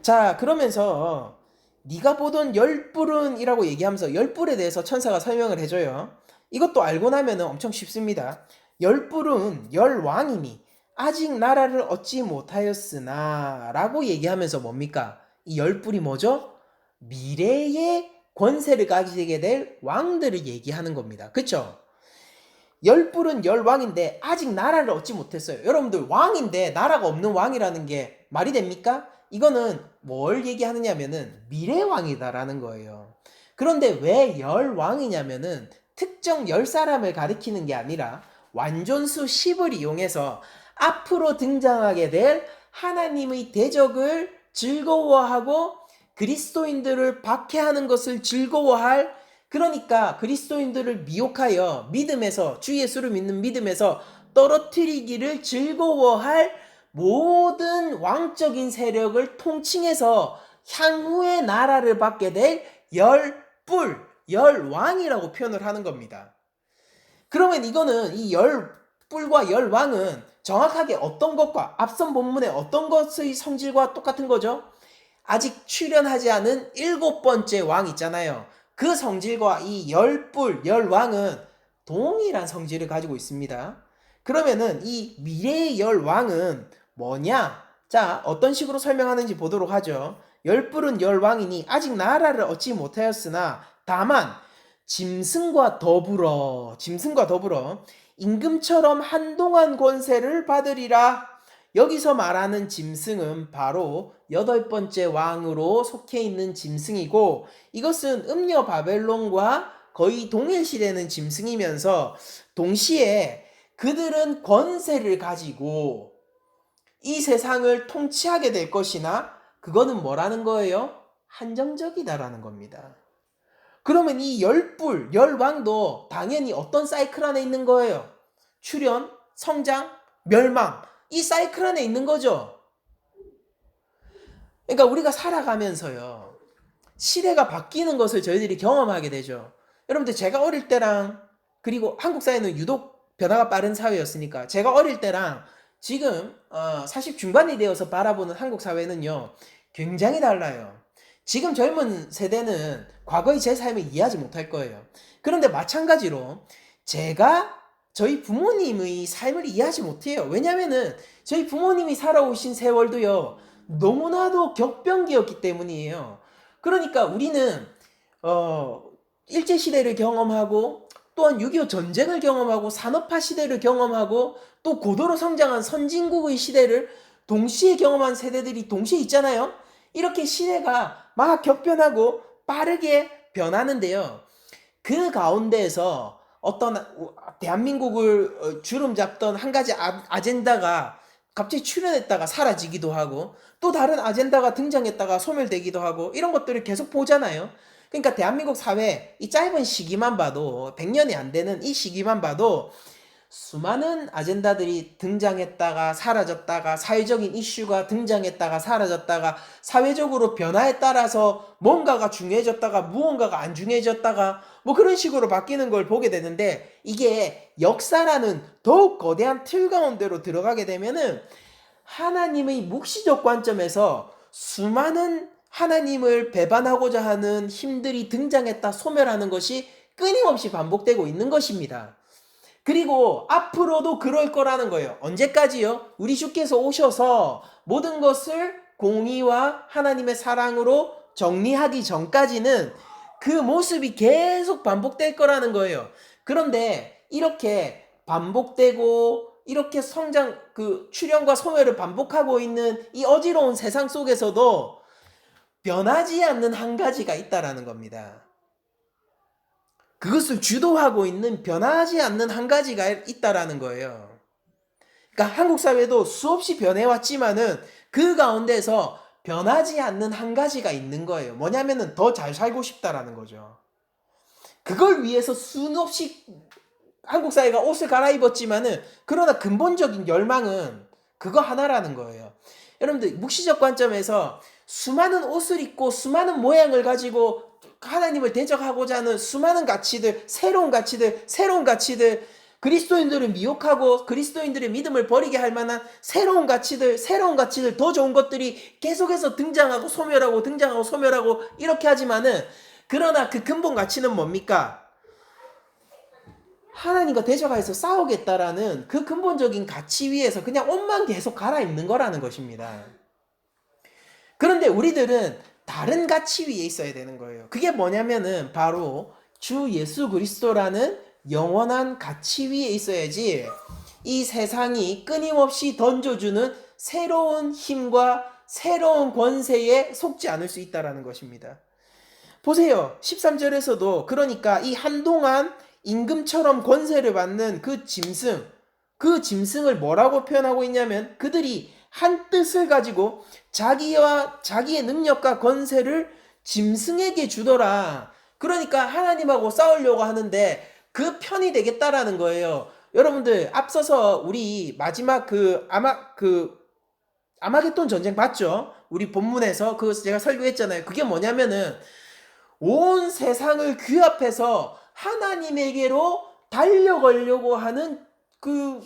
자, 그러면서 네가 보던 열불은이라고 얘기하면서 열불에 대해서 천사가 설명을 해줘요. 이것도 알고 나면 엄청 쉽습니다. 열불은 열왕이니 아직 나라를 얻지 못하였으나 라고 얘기하면서 뭡니까? 이 열불이 뭐죠? 미래의 권세를 가지게 될 왕들을 얘기하는 겁니다. 그쵸? 열불은 열왕인데 아직 나라를 얻지 못했어요. 여러분들, 왕인데 나라가 없는 왕이라는 게 말이 됩니까? 이거는 뭘 얘기하느냐면은 미래왕이다라는 거예요. 그런데 왜 열왕이냐면은 특정 10사람을 가리키는 게 아니라 완전수 10을 이용해서 앞으로 등장하게 될 하나님의 대적을 즐거워하고 그리스도인들을 박해하는 것을 즐거워할, 그러니까 그리스도인들을 미혹하여 믿음에서, 주 예수를 믿는 믿음에서 떨어뜨리기를 즐거워할 모든 왕적인 세력을 통칭해서 향후의 나라를 받게 될 열뿔, 열왕이라고 표현을 하는 겁니다. 그러면 이거는 이 열뿔과 열왕은 정확하게 어떤 것과 앞선 본문의 어떤 것의 성질과 똑같은 거죠? 아직 출현하지 않은 7번째 왕 있잖아요. 그 성질과 이 열뿔, 열왕은 동일한 성질을 가지고 있습니다. 그러면은 이 미래의 열왕은 뭐냐? 자, 어떤 식으로 설명하는지 보도록 하죠. 열뿔은 열왕이니 아직 나라를 얻지 못하였으나 다만 짐승과 더불어 임금처럼 한동안 권세를 받으리라. 여기서 말하는 짐승은 바로 8번째 왕으로 속해 있는 짐승이고, 이것은 음녀 바벨론과 거의 동일시되는 짐승이면서 동시에 그들은 권세를 가지고 이 세상을 통치하게 될 것이나 그거는 뭐라는 거예요? 한정적이다라는 겁니다. 그러면 이 열뿔, 열왕도 당연히 어떤 사이클 안에 있는 거예요? 출현, 성장, 멸망, 이 사이클 안에 있는 거죠. 그러니까 우리가 살아가면서요, 시대가 바뀌는 것을 저희들이 경험하게 되죠. 여러분들, 제가 어릴 때랑, 그리고 한국 사회는 유독 변화가 빠른 사회였으니까 제가 어릴 때랑 지금 40 중반이 되어서 바라보는 한국 사회는요, 굉장히 달라요. 지금 젊은 세대는 과거의 제 삶을 이해하지 못할 거예요. 그런데 마찬가지로 제가 저희 부모님의 삶을 이해하지 못해요. 왜냐면은 저희 부모님이 살아오신 세월도요, 너무나도 격변기였기 때문이에요. 그러니까 우리는 일제시대를 경험하고 또한 6.25 전쟁을 경험하고 산업화 시대를 경험하고 또 고도로 성장한 선진국의 시대를 동시에 경험한 세대들이 동시에 있잖아요. 이렇게 시대가 막 격변하고 빠르게 변하는데요. 그 가운데에서 어떤 대한민국을 주름 잡던 한 가지 아젠다가 갑자기 출현했다가 사라지기도 하고 또 다른 아젠다가 등장했다가 소멸되기도 하고 이런 것들을 계속 보잖아요. 그러니까 대한민국 사회 이 짧은 시기만 봐도 100년이 안 되는 이 시기만 봐도 수많은 아젠다들이 등장했다가 사라졌다가 사회적인 이슈가 등장했다가 사라졌다가 사회적으로 변화에 따라서 뭔가가 중요해졌다가 무언가가 안 중요해졌다가 뭐 그런 식으로 바뀌는 걸 보게 되는데 이게 역사라는 더욱 거대한 틀 가운데로 들어가게 되면은 하나님의 묵시적 관점에서 수많은 하나님을 배반하고자 하는 힘들이 등장했다 소멸하는 것이 끊임없이 반복되고 있는 것입니다. 그리고 앞으로도 그럴 거라는 거예요. 언제까지요? 우리 주께서 오셔서 모든 것을 공의와 하나님의 사랑으로 정리하기 전까지는 그 모습이 계속 반복될 거라는 거예요. 그런데 이렇게 반복되고 이렇게 성장 출현과 소멸을 반복하고 있는 이 어지러운 세상 속에서도 변하지 않는 한 가지가 있다라는 겁니다. 그것을 주도하고 있는 변하지 않는 한 가지가 있다라는 거예요. 그러니까 한국 사회도 수없이 변해왔지만은 그 가운데서 변하지 않는 한 가지가 있는 거예요. 뭐냐면은 더 잘 살고 싶다라는 거죠. 그걸 위해서 수없이 한국 사회가 옷을 갈아입었지만은 그러나 근본적인 열망은 그거 하나라는 거예요. 여러분들 묵시적 관점에서 수많은 옷을 입고 수많은 모양을 가지고 하나님을 대적하고자 하는 수많은 가치들, 새로운 가치들, 그리스도인들을 미혹하고 그리스도인들의 믿음을 버리게 할 만한 새로운 가치들, 더 좋은 것들이 계속해서 등장하고 소멸하고 이렇게 하지만은 그러나 그 근본 가치는 뭡니까? 하나님과 대적하여서 싸우겠다라는 그 근본적인 가치 위에서 그냥 옷만 계속 갈아입는 거라는 것입니다. 그런데 우리들은 다른 가치 위에 있어야 되는 거예요. 그게 뭐냐면은 바로 주 예수 그리스도라는 영원한 가치 위에 있어야지 이 세상이 끊임없이 던져주는 새로운 힘과 새로운 권세에 속지 않을 수 있다는 것입니다. 보세요. 13절에서도 그러니까 이 한동안 임금처럼 권세를 받는 그 짐승을 뭐라고 표현하고 있냐면 그들이 한 뜻을 가지고 자기의 능력과 권세를 짐승에게 주더라. 그러니까 하나님하고 싸우려고 하는데 그 편이 되겠다라는 거예요. 여러분들 앞서서 우리 마지막 아마겟돈 전쟁 봤죠? 우리 본문에서 그것을 제가 설교했잖아요. 그게 뭐냐면은 온 세상을 규합해서 하나님에게로 달려가려고 하는 그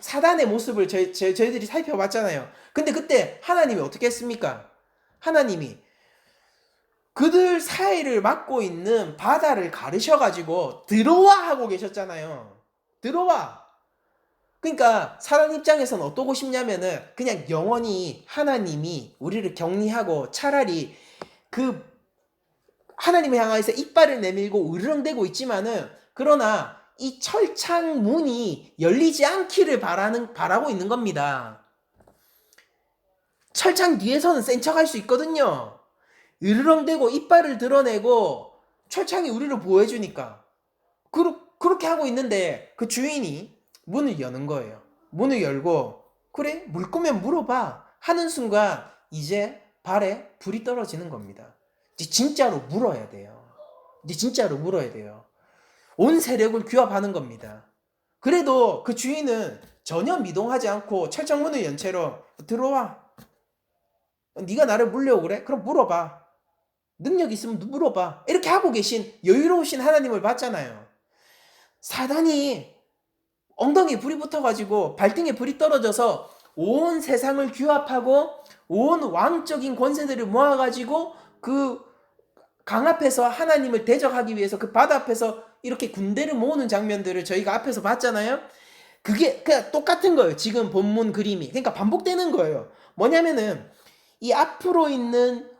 사단의 모습을 저희들이 살펴봤잖아요. 근데 그때 하나님이 어떻게 했습니까? 하나님이 그들 사이를 막고 있는 바다를 가르셔가지고 들어와 하고 계셨잖아요. 들어와. 그러니까 사단 입장에서는 어떠고 싶냐면은 그냥 영원히 하나님이 우리를 격리하고 차라리 그 하나님을 향해서 이빨을 내밀고 으르렁대고 있지만은 그러나 이 철창 문이 열리지 않기를 바라고 있는 겁니다. 철창 뒤에서는 센 척할 수 있거든요. 으르렁대고 이빨을 드러내고 철창이 우리를 보호해주니까 그렇게 하고 있는데 그 주인이 문을 여는 거예요. 문을 열고 그래 물 거면 물어봐 하는 순간 이제 발에 불이 떨어지는 겁니다. 이제 진짜로 물어야 돼요. 온 세력을 규합하는 겁니다. 그래도 그 주인은 전혀 미동하지 않고 철창문을 연 채로 들어와. 네가 나를 물려고 그래? 그럼 물어봐. 능력 있으면 물어봐. 이렇게 하고 계신 여유로우신 하나님을 봤잖아요. 사단이 엉덩이에 불이 붙어가지고 발등에 불이 떨어져서 온 세상을 규합하고 온 왕적인 권세들을 모아가지고 그 강 앞에서 하나님을 대적하기 위해서 그 바다 앞에서 이렇게 군대를 모으는 장면들을 저희가 앞에서 봤잖아요. 그게 그냥 똑같은 거예요. 지금 본문 그림이. 그러니까 반복되는 거예요. 뭐냐면은 이 앞으로 있는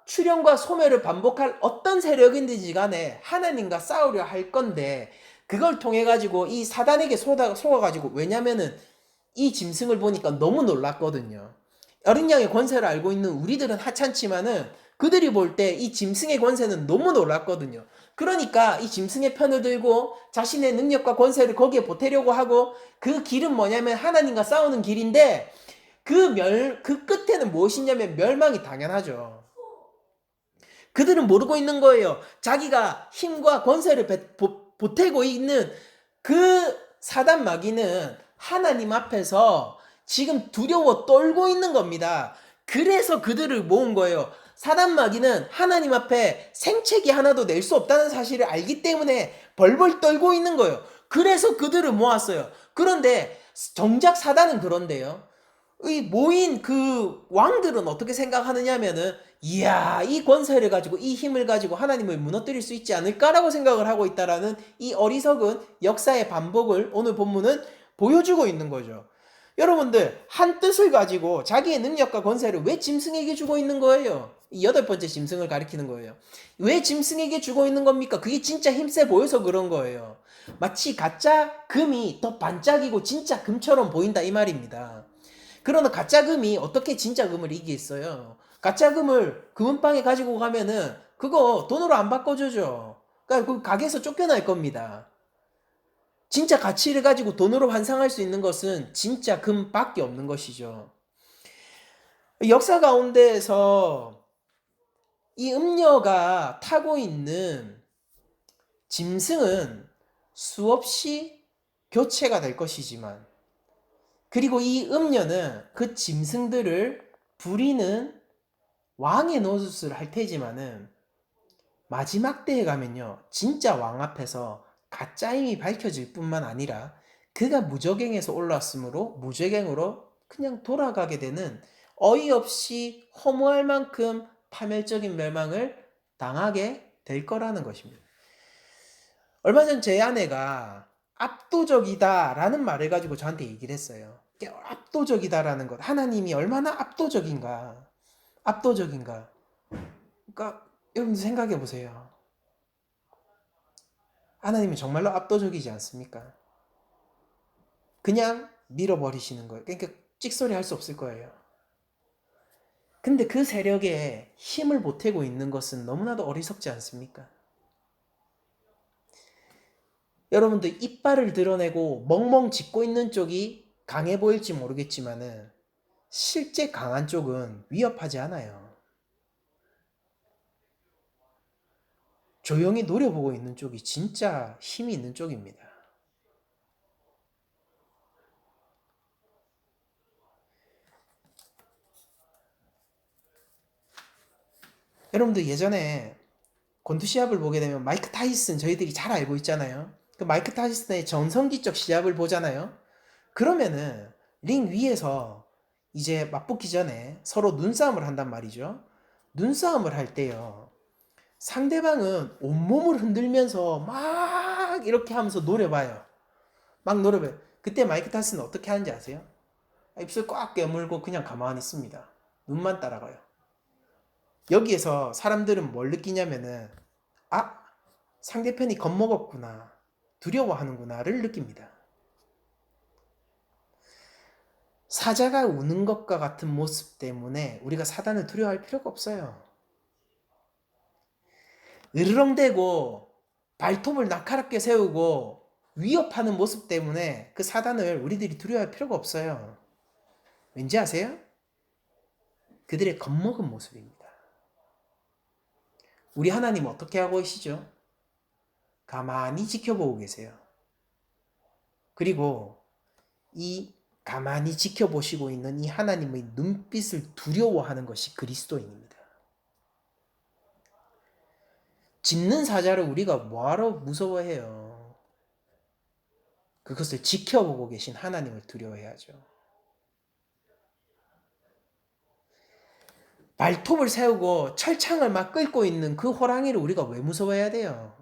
출현과 소멸을 반복할 어떤 세력인지 간에 하나님과 싸우려 할 건데, 그걸 통해 가지고 이 사단에게 속아 가지고, 왜냐면은 이 짐승을 보니까 너무 놀랐거든요. 어린 양의 권세를 알고 있는 우리들은 하찮지만은 그들이 볼 때 이 짐승의 권세는 너무 놀랐거든요. 그러니까 이 짐승의 편을 들고 자신의 능력과 권세를 거기에 보태려고 하고, 그 길은 뭐냐면 하나님과 싸우는 길인데, 그 끝에는 무엇이냐면 멸망이 당연하죠. 그들은 모르고 있는 거예요. 자기가 힘과 권세를 보태고 있는 그 사단 마귀는 하나님 앞에서 지금 두려워 떨고 있는 겁니다. 그래서 그들을 모은 거예요. 사단 마귀는 하나님 앞에 생채기 하나도 낼 수 없다는 사실을 알기 때문에 벌벌 떨고 있는 거예요. 그래서 그들을 모았어요. 그런데 정작 사단은 그런데요. 이 모인 그 왕들은 어떻게 생각하느냐면은, 이야, 이 권세를 가지고 이 힘을 가지고 하나님을 무너뜨릴 수 있지 않을까라고 생각을 하고 있다라는 이 어리석은 역사의 반복을 오늘 본문은 보여주고 있는 거죠. 여러분들, 한 뜻을 가지고 자기의 능력과 권세를 왜 짐승에게 주고 있는 거예요? 이 8번째 짐승을 가리키는 거예요. 왜 짐승에게 주고 있는 겁니까? 그게 진짜 힘세 보여서 그런 거예요. 마치 가짜 금이 더 반짝이고 진짜 금처럼 보인다 이 말입니다. 그러나 가짜금이 어떻게 진짜금을 이기겠어요? 가짜금을 금은방에 가지고 가면은 그거 돈으로 안 바꿔주죠. 그러니까 그 가게에서 쫓겨날 겁니다. 진짜 가치를 가지고 돈으로 환상할 수 있는 것은 진짜 금밖에 없는 것이죠. 역사 가운데에서 이 음녀가 타고 있는 짐승은 수없이 교체가 될 것이지만, 그리고 이 음녀는 그 짐승들을 부리는 왕의 노릇을 할 테지만은, 마지막 때에 가면요, 진짜 왕 앞에서 가짜임이 밝혀질 뿐만 아니라 그가 무저갱에서 올라왔으므로 무저갱으로 그냥 돌아가게 되는, 어이없이 허무할 만큼 파멸적인 멸망을 당하게 될 거라는 것입니다. 얼마 전 제 아내가 압도적이다라는 말을 가지고 저한테 얘기를 했어요. 압도적이다라는 것, 하나님이 얼마나 압도적인가. 그러니까 여러분들 생각해 보세요. 하나님이 정말로 압도적이지 않습니까? 그냥 밀어버리시는 거예요. 그러니까 찍소리 할 수 없을 거예요. 근데 그 세력에 힘을 보태고 있는 것은 너무나도 어리석지 않습니까? 여러분들 이빨을 드러내고 멍멍 짖고 있는 쪽이 강해 보일지 모르겠지만은 실제 강한 쪽은 위협하지 않아요. 조용히 노려보고 있는 쪽이 진짜 힘이 있는 쪽입니다. 여러분들 예전에 권투 시합을 보게 되면 마이크 타이슨 저희들이 잘 알고 있잖아요. 그 마이크 타이슨의 전성기적 시합을 보잖아요. 그러면은 링 위에서 이제 맞붙기 전에 서로 눈싸움을 한단 말이죠. 눈싸움을 할 때요, 상대방은 온몸을 흔들면서 막 이렇게 하면서 노려봐요. 막 노려봐요. 그때 마이크 타이슨은 어떻게 하는지 아세요? 입술 꽉 깨물고 그냥 가만히 있습니다. 눈만 따라가요. 여기에서 사람들은 뭘 느끼냐면은, 아, 상대편이 겁먹었구나, 두려워하는구나를 느낍니다. 사자가 우는 것과 같은 모습 때문에 우리가 사단을 두려워할 필요가 없어요. 으르렁대고 발톱을 날카롭게 세우고 위협하는 모습 때문에 그 사단을 우리들이 두려워할 필요가 없어요. 왠지 아세요? 그들의 겁먹은 모습입니다. 우리 하나님 어떻게 하고 계시죠? 가만히 지켜보고 계세요. 그리고 이 가만히 지켜보시고 있는 이 하나님의 눈빛을 두려워하는 것이 그리스도인입니다. 짖는 사자를 우리가 뭐하러 무서워해요? 그것을 지켜보고 계신 하나님을 두려워해야죠. 발톱을 세우고 철창을 막 끓고 있는 그 호랑이를 우리가 왜 무서워해야 돼요?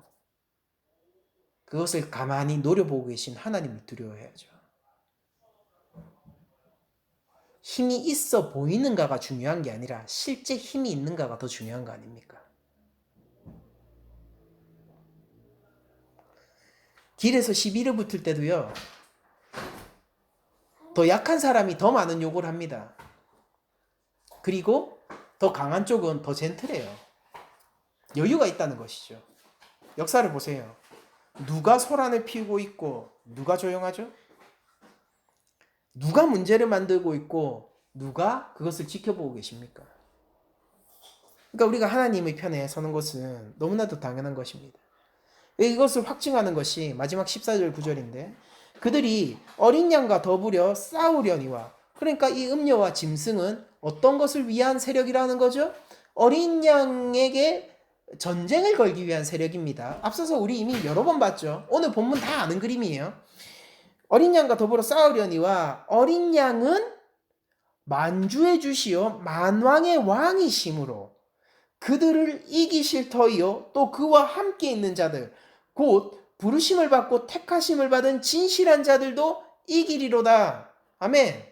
그것을 가만히 노려보고 계신 하나님을 두려워해야죠. 힘이 있어 보이는가가 중요한 게 아니라 실제 힘이 있는가가 더 중요한 거 아닙니까? 길에서 시비를 붙을 때도요, 더 약한 사람이 더 많은 욕을 합니다. 그리고 더 강한 쪽은 더 젠틀해요. 여유가 있다는 것이죠. 역사를 보세요. 누가 소란을 피우고 있고 누가 조용하죠? 누가 문제를 만들고 있고 누가 그것을 지켜보고 계십니까? 그러니까 우리가 하나님의 편에 서는 것은 너무나도 당연한 것입니다. 이것을 확증하는 것이 마지막 14절 9절인데, 그들이 어린 양과 더불어 싸우려니와, 그러니까 이 음녀와 짐승은 어떤 것을 위한 세력이라는 거죠? 어린 양에게 전쟁을 걸기 위한 세력입니다. 앞서서 우리 이미 여러 번 봤죠. 오늘 본문 다 아는 그림이에요. 어린 양과 더불어 싸우려니와, 어린 양은 만주의 주시요 만왕의 왕이심으로 그들을 이기실 터이요 또 그와 함께 있는 자들 곧 부르심을 받고 택하심을 받은 진실한 자들도 이기리로다. 아멘.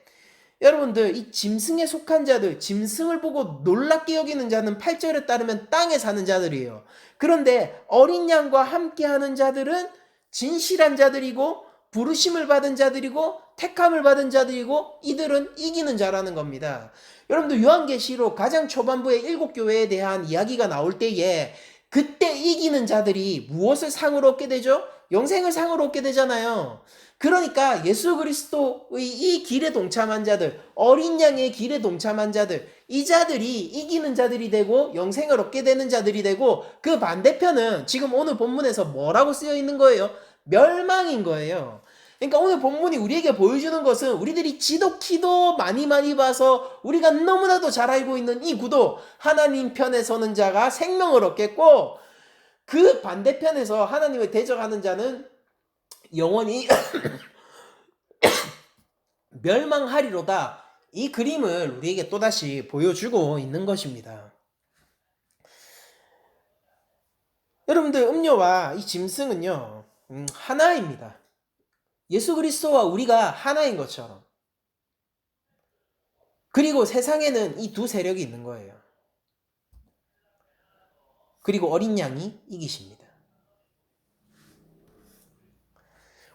여러분들, 이 짐승에 속한 자들, 짐승을 보고 놀랍게 여기는 자는 8절에 따르면 땅에 사는 자들이에요. 그런데 어린 양과 함께하는 자들은 진실한 자들이고 부르심을 받은 자들이고 택함을 받은 자들이고 이들은 이기는 자라는 겁니다. 여러분들, 요한계시록 가장 초반부에 7교회에 대한 이야기가 나올 때에 그때 이기는 자들이 무엇을 상으로 얻게 되죠? 영생을 상으로 얻게 되잖아요. 그러니까 예수 그리스도의 이 길에 동참한 자들, 어린 양의 길에 동참한 자들, 이 자들이 이기는 자들이 되고 영생을 얻게 되는 자들이 되고, 그 반대편은 지금 오늘 본문에서 뭐라고 쓰여 있는 거예요? 멸망인 거예요. 그러니까 오늘 본문이 우리에게 보여주는 것은 우리들이 지독히도 많이 봐서 우리가 너무나도 잘 알고 있는 이 구도, 하나님 편에 서는 자가 생명을 얻겠고 그 반대편에서 하나님을 대적하는 자는 영원히 멸망하리로다. 이 그림을 우리에게 또다시 보여주고 있는 것입니다. 여러분들, 음료와 이 짐승은요 하나입니다. 예수 그리스도와 우리가 하나인 것처럼. 그리고 세상에는 이 두 세력이 있는 거예요. 그리고 어린 양이 이기십니다.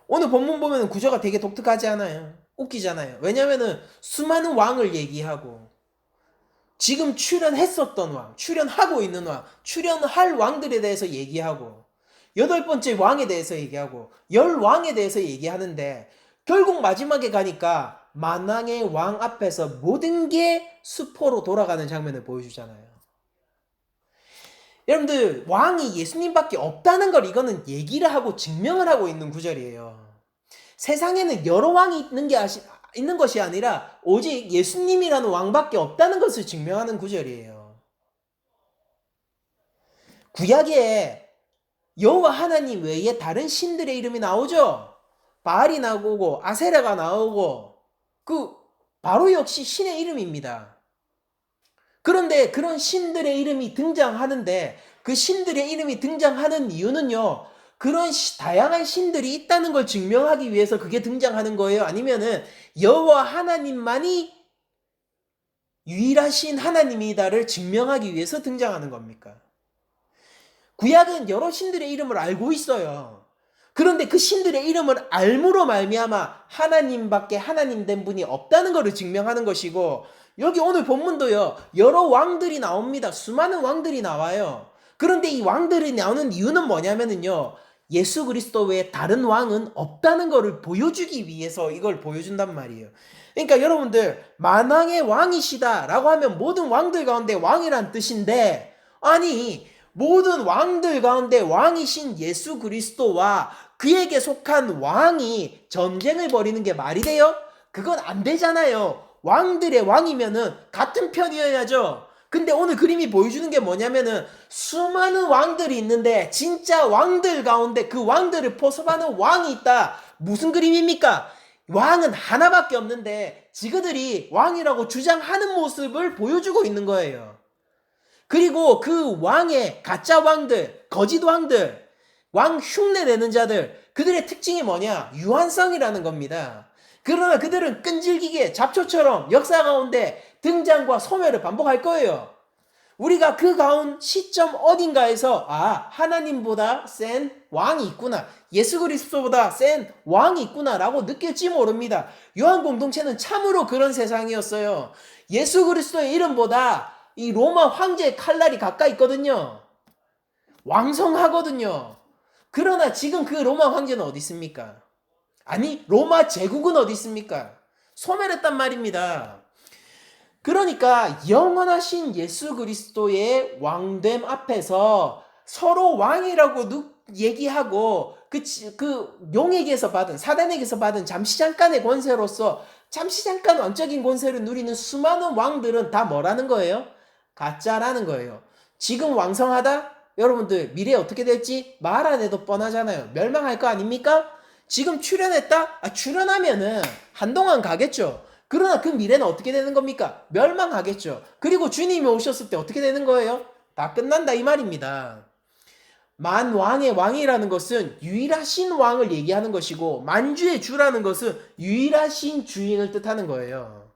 오늘 본문 보면 구조가 되게 독특하지 않아요? 웃기잖아요. 왜냐면은 수많은 왕을 얘기하고 지금 출연했었던 왕, 출연하고 있는 왕, 출연할 왕들에 대해서 얘기하고 8번째 왕에 대해서 얘기하고 10왕에 대해서 얘기하는데, 결국 마지막에 가니까 만왕의 왕 앞에서 모든 게 수포로 돌아가는 장면을 보여주잖아요. 여러분들, 왕이 예수님밖에 없다는 걸 이거는 얘기를 하고 증명을 하고 있는 구절이에요. 세상에는 여러 왕이 있는 것이 아니라 오직 예수님이라는 왕밖에 없다는 것을 증명하는 구절이에요. 구약에 여호와 하나님 외에 다른 신들의 이름이 나오죠. 바알이 나오고 아세라가 나오고 그 바로 역시 신의 이름입니다. 그런데 그런 신들의 이름이 등장하는데 그 신들의 이름이 등장하는 이유는요, 그런 다양한 신들이 있다는 걸 증명하기 위해서 그게 등장하는 거예요? 아니면은 여호와 하나님만이 유일하신 하나님이다를 증명하기 위해서 등장하는 겁니까? 구약은 여러 신들의 이름을 알고 있어요. 그런데 그 신들의 이름을 알므로 말미암아 하나님밖에 하나님 된 분이 없다는 것을 증명하는 것이고, 여기 오늘 본문도요 여러 왕들이 나옵니다. 수많은 왕들이 나와요. 그런데 이 왕들이 나오는 이유는 뭐냐면요, 예수 그리스도 외에 다른 왕은 없다는 것을 보여주기 위해서 이걸 보여준단 말이에요. 그러니까 여러분들, 만왕의 왕이시다라고 하면 모든 왕들 가운데 왕이란 뜻인데, 아니 모든 왕들 가운데 왕이신 예수 그리스도와 그에게 속한 왕이 전쟁을 벌이는 게 말이 돼요? 그건 안 되잖아요. 왕들의 왕이면은 같은 편이어야죠. 근데 오늘 그림이 보여주는 게 뭐냐면은 수많은 왕들이 있는데 진짜 왕들 가운데 그 왕들을 포섭하는 왕이 있다. 무슨 그림입니까? 왕은 하나밖에 없는데 지그들이 왕이라고 주장하는 모습을 보여주고 있는 거예요. 그리고 그 왕의 가짜 왕들, 거짓 왕들, 왕 흉내 내는 자들, 그들의 특징이 뭐냐? 유한성이라는 겁니다. 그러나 그들은 끈질기게 잡초처럼 역사 가운데 등장과 소멸을 반복할 거예요. 우리가 그 가운 시점 어딘가에서 하나님보다 센 왕이 있구나, 예수 그리스도보다 센 왕이 있구나라고 느낄지 모릅니다. 요한 공동체는 참으로 그런 세상이었어요. 예수 그리스도의 이름보다 이 로마 황제의 칼날이 가까이 있거든요. 왕성하거든요. 그러나 지금 그 로마 황제는 어디 있습니까? 아니, 로마 제국은 어디 있습니까? 소멸했단 말입니다. 그러니까 영원하신 예수 그리스도의 왕됨 앞에서 서로 왕이라고 얘기하고 그 용에게서 받은, 사단에게서 받은 잠시 잠깐의 권세로서 잠시 잠깐 왕적인 권세를 누리는 수많은 왕들은 다 뭐라는 거예요? 가짜라는 거예요. 지금 왕성하다? 여러분들 미래에 어떻게 될지 말 안 해도 뻔하잖아요. 멸망할 거 아닙니까? 지금 출현했다? 출현하면은 한동안 가겠죠. 그러나 그 미래는 어떻게 되는 겁니까? 멸망하겠죠. 그리고 주님이 오셨을 때 어떻게 되는 거예요? 다 끝난다 이 말입니다. 만왕의 왕이라는 것은 유일하신 왕을 얘기하는 것이고, 만주의 주라는 것은 유일하신 주인을 뜻하는 거예요.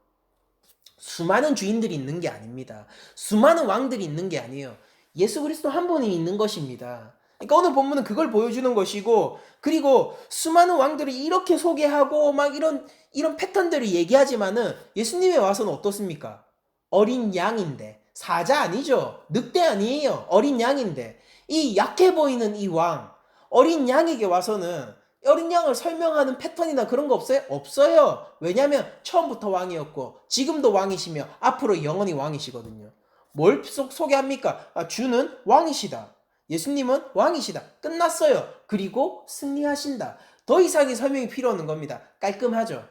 수많은 주인들이 있는 게 아닙니다. 수많은 왕들이 있는 게 아니에요. 예수 그리스도 한 분이 있는 것입니다. 그러니까 오늘 본문은 그걸 보여주는 것이고, 그리고 수많은 왕들을 이렇게 소개하고 막 이런 패턴들을 얘기하지만은 예수님의 와서는 어떻습니까? 어린 양인데, 사자 아니죠. 늑대 아니에요. 어린 양인데, 이 약해 보이는 이 왕, 어린 양에게 와서는 어린 양을 설명하는 패턴이나 그런 거 없어요? 없어요. 왜냐하면 처음부터 왕이었고 지금도 왕이시며 앞으로 영원히 왕이시거든요. 뭘 소개합니까? 주는 왕이시다. 예수님은 왕이시다. 끝났어요. 그리고 승리하신다. 더 이상의 설명이 필요 없는 겁니다. 깔끔하죠.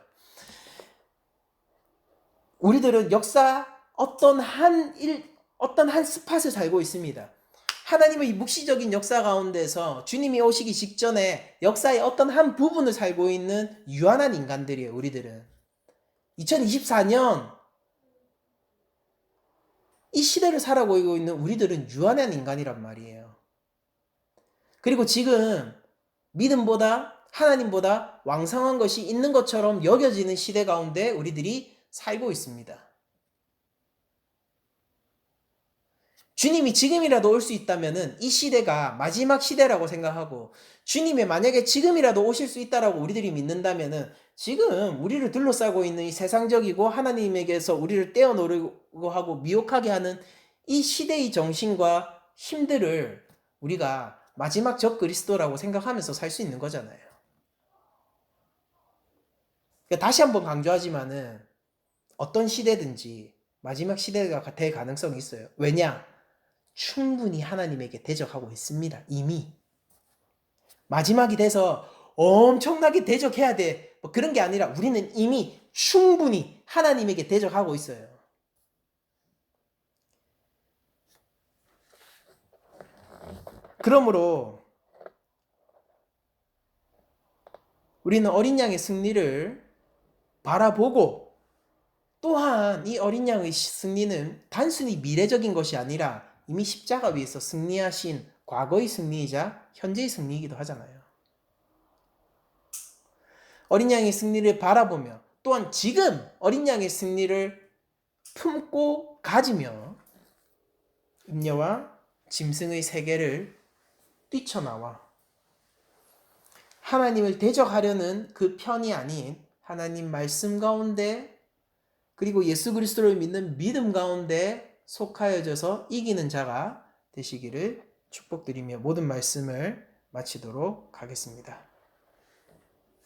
우리들은 역사 어떤 한 스팟을 살고 있습니다. 하나님의 묵시적인 역사 가운데서 주님이 오시기 직전에 역사의 어떤 한 부분을 살고 있는 유한한 인간들이에요. 우리들은 2024년 이 시대를 살아가고 있는 우리들은 유한한 인간이란 말이에요. 그리고 지금 믿음보다 하나님보다 왕성한 것이 있는 것처럼 여겨지는 시대 가운데 우리들이 살고 있습니다. 주님이 지금이라도 올 수 있다면 이 시대가 마지막 시대라고 생각하고, 주님이 만약에 지금이라도 오실 수 있다라고 우리들이 믿는다면 지금 우리를 둘러싸고 있는 이 세상적이고 하나님에게서 우리를 떼어놓으려고 하고 미혹하게 하는 이 시대의 정신과 힘들을 우리가 마지막 적 그리스도라고 생각하면서 살 수 있는 거잖아요. 그러니까 다시 한번 강조하지만은 어떤 시대든지 마지막 시대가 될 가능성이 있어요. 왜냐? 충분히 하나님에게 대적하고 있습니다. 이미. 마지막이 돼서 엄청나게 대적해야 돼, 뭐 그런 게 아니라 우리는 이미 충분히 하나님에게 대적하고 있어요. 그러므로 우리는 어린 양의 승리를 바라보고, 또한 이 어린 양의 승리는 단순히 미래적인 것이 아니라 이미 십자가 위에서 승리하신 과거의 승리이자 현재의 승리이기도 하잖아요. 어린 양의 승리를 바라보며 또한 지금 어린 양의 승리를 품고 가지며 음녀와 짐승의 세계를 뛰쳐나와 하나님을 대적하려는 그 편이 아닌 하나님 말씀 가운데, 그리고 예수 그리스도를 믿는 믿음 가운데 속하여져서 이기는 자가 되시기를 축복드리며 모든 말씀을 마치도록 하겠습니다.